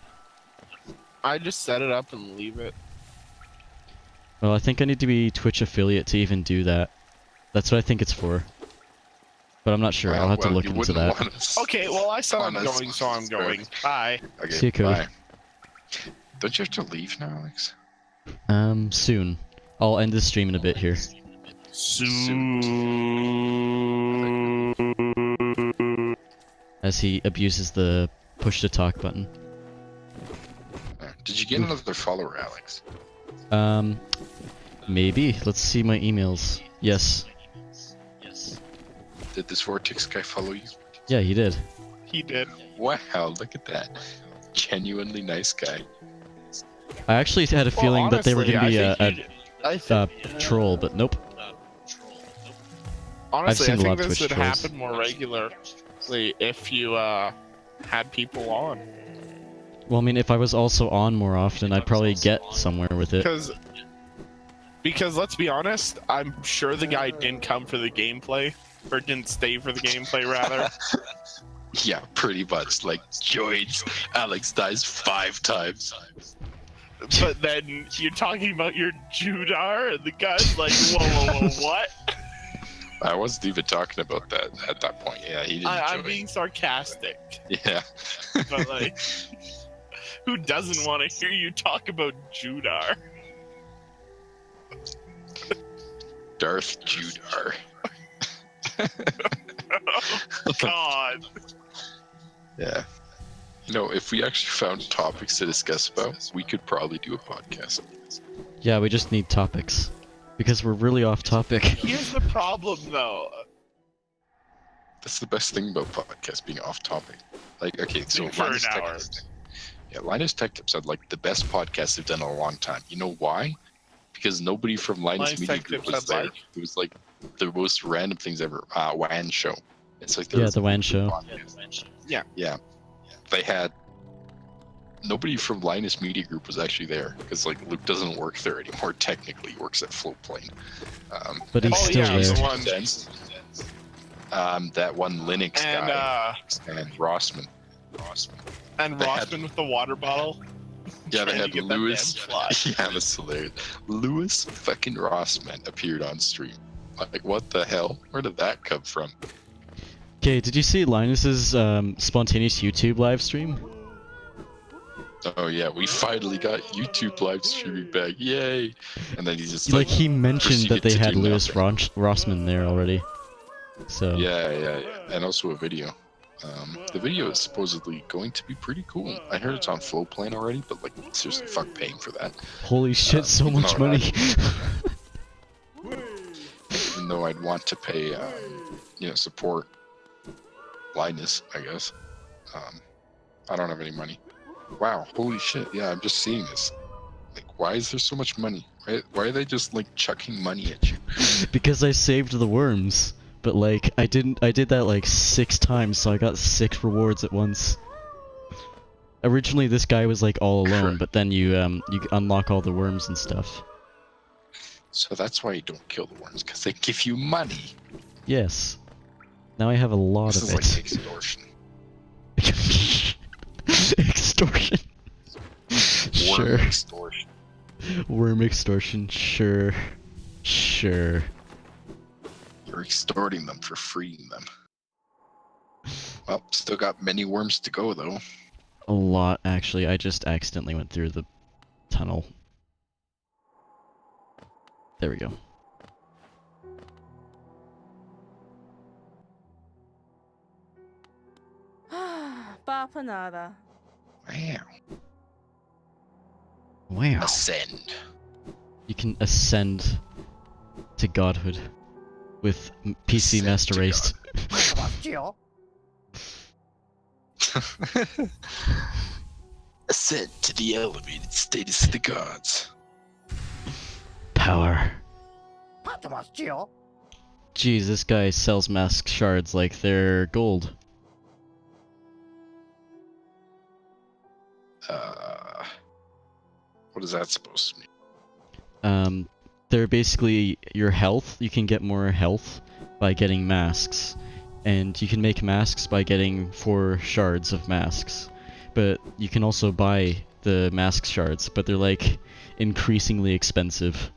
I just set it up and leave it. Well, I think I need to be Twitch affiliate to even do that. That's what I think it's for. But I'm not sure. I'll have to look into that. Okay, well I said I'm Honest. going, so I'm going. Bye. Okay, See you, Cody. bye. Don't you have to leave now, Alex? Soon. I'll end this stream in a bit here. As he abuses the push to talk button. Did you get another follower, Alex? Maybe. Let's see my emails. Yes. Did this Vortex guy follow you? Yeah, he did. He did. Wow, look at that. Genuinely nice guy. I actually had a feeling that they were going to be a troll, but nope. Honestly, seen I a lot think of this Twitch would trolls. happen more regularly if you had people on. Well, I mean, if I was also on more often, I'd probably get somewhere with it. Because let's be honest, I'm sure the guy didn't come for the gameplay, or didn't stay for the gameplay rather. Yeah, pretty much. Like, joins. Alex dies 5 times. but then you're talking about your Judar, and the guy's like, whoa, what? I wasn't even talking about that at that point. Yeah, he didn't. I'm join. being sarcastic, Yeah. but like, who doesn't want to hear you talk about Judar? Darth Judar. Oh, God. Yeah. You know, if we actually found topics to discuss about, we could probably do a podcast. Yeah, we just need topics. Because we're really off topic. Here's the problem, though. That's the best thing about podcasts, being off topic. Like, okay, so For an Linus Tech hour. Tips. Yeah, Linus Tech Tips had like the best podcast they've done in a long time. You know why? Because nobody from Linus Linus Media Tech Group Tips was had there. like? It was like the most random things ever. WAN show. It's like there Yeah, was the a WAN show. podcast. Yeah. They had nobody from Linus Media Group was actually there because like Luke doesn't work there anymore. Technically, he works at Floatplane. But he's Oh, still yeah, there. the one. That one Linux And guy and Rossman. and They had- Rossman with the water bottle. Yeah, they Trying to had get that Lewis. damn fly. Yeah, that's hilarious. Lewis fucking Rossman appeared on stream. Like, what the hell? Where did that come from? Okay, did you see Linus's spontaneous YouTube live stream? Oh yeah, we finally got YouTube live streaming back. Yay! And then he just Like, he mentioned that proceeded they to had do Lewis nothing. Rossman there already. So, Yeah, and also a video. The video is supposedly going to be pretty cool. I heard it's on Flowplane already, but like, seriously, fuck paying for that. holy shit, so even much though money. Even though I'd want to pay, support Linus, I guess. I don't have any money. Wow, holy shit! Yeah, I'm just seeing this. Like, why is there so much money? Why are they just like chucking money at you? Because I saved the worms. But like, I did that like 6 times, so I got 6 rewards at once. Originally this guy was like all alone, Correct. but then you unlock all the worms and stuff. So that's why you don't kill the worms, because they give you money. Yes. Now I have a lot This of is like it. extortion. Extortion. Worm Sure. extortion. Worm extortion, sure. Sure. You're extorting them for freeing them. Well, still got many worms to go though. A lot, actually. I just accidentally went through the tunnel. There we go. Papa nada. Wow. Wow. Ascend. You can ascend to godhood with PC Ascend Master to Race. Ascend to the elevated status of the gods. Power. Jeez, this guy sells mask shards like they're gold. What is that supposed to mean? They're basically your health. You can get more health by getting masks. And you can make masks by getting 4 shards of masks. But you can also buy the mask shards, but they're like increasingly expensive.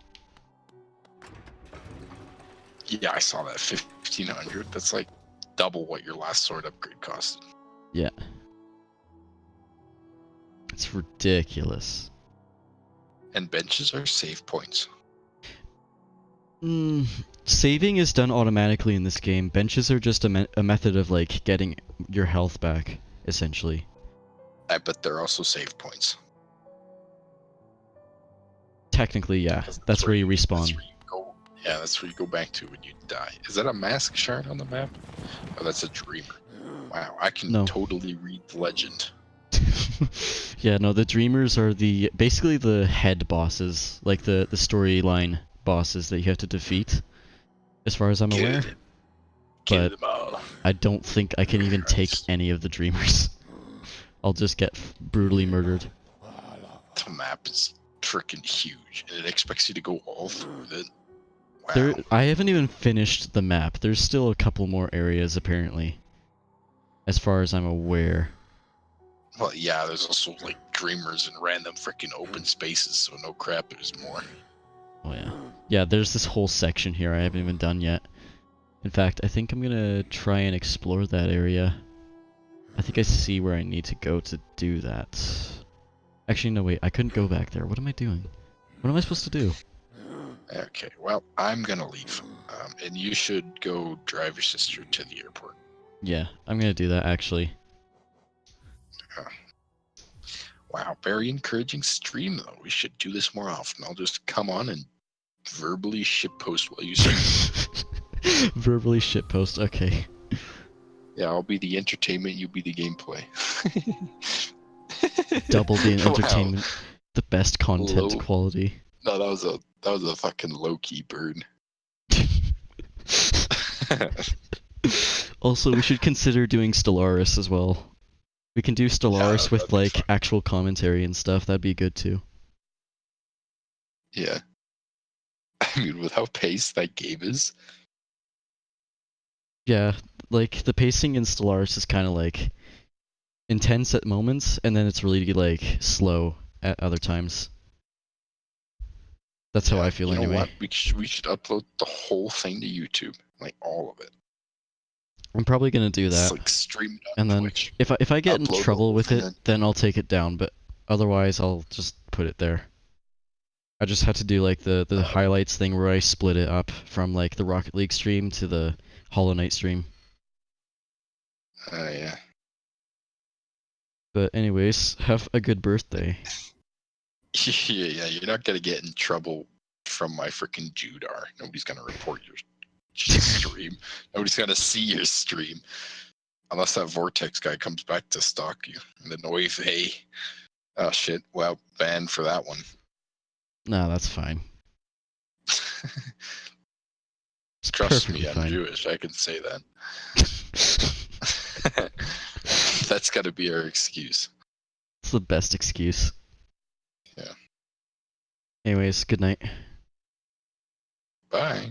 Yeah, I saw that 1500. That's like double what your last sword upgrade costed. Yeah. It's ridiculous. And benches are save points. Saving is done automatically in this game. Benches are just a method of like getting your health back, essentially. But they're also save points. Technically, yeah. That's where you That's respawn. where you go. Yeah, that's where you go back to when you die. Is that a mask shard on the map? Oh, that's a dreamer. Wow, I can No. totally read the legend. Yeah, no, the dreamers are basically the head bosses, like the storyline bosses that you have to defeat, as far as I'm aware. Kill But them all. I don't think I can even take Christ. any of the dreamers. I'll just get brutally murdered. The map is freaking huge, and it expects you to go all through it. Wow. I haven't even finished the map. There's still a couple more areas apparently, as far as I'm aware. Well, yeah, there's also like dreamers and random freaking open spaces, so no crap, there's more. Oh yeah. Yeah, there's this whole section here I haven't even done yet. In fact, I think I'm gonna try and explore that area. I think I see where I need to go to do that. Actually, no, wait, I couldn't go back there. What am I doing? What am I supposed to do? Okay, well, I'm gonna leave, and you should go drive your sister to the airport. Yeah, I'm gonna do that actually. Wow, very encouraging stream though. We should do this more often. I'll just come on and verbally shitpost while you stream. Verbally shitpost, okay. Yeah, I'll be the entertainment, you be the gameplay. Double the Wow. entertainment. The best content Low. quality. No, that was a fucking low key bird. Also, we should consider doing Stellaris as well. We can do Stellaris that'd with be like fun. actual commentary and stuff. That'd be good too. Yeah. I mean, with how paced that game is. Yeah, like the pacing in Stellaris is kind of like intense at moments, and then it's really like slow at other times. That's how I feel You know anyway. what? We should upload the whole thing to YouTube, like all of it. I'm probably gonna do It's that, like stream it on and then Twitch. if I get in upload the trouble whole with thing it, then. then I'll take it down. But otherwise, I'll just put it there. I just had to do like the highlights thing where I split it up from like the Rocket League stream to the Hollow Knight stream. Yeah. But anyways, have a good birthday. Yeah, you're not gonna get in trouble from my freaking Judar. Nobody's gonna report your stream. Nobody's gonna see your stream. Unless that Vortex guy comes back to stalk you. And then Oive, hey. Oh shit, well, banned for that one. Nah, that's fine. It's Trust me, perfectly I'm fine. Jewish, I can say that. That's gotta be our excuse. It's the best excuse. Yeah. Anyways, good night. Bye.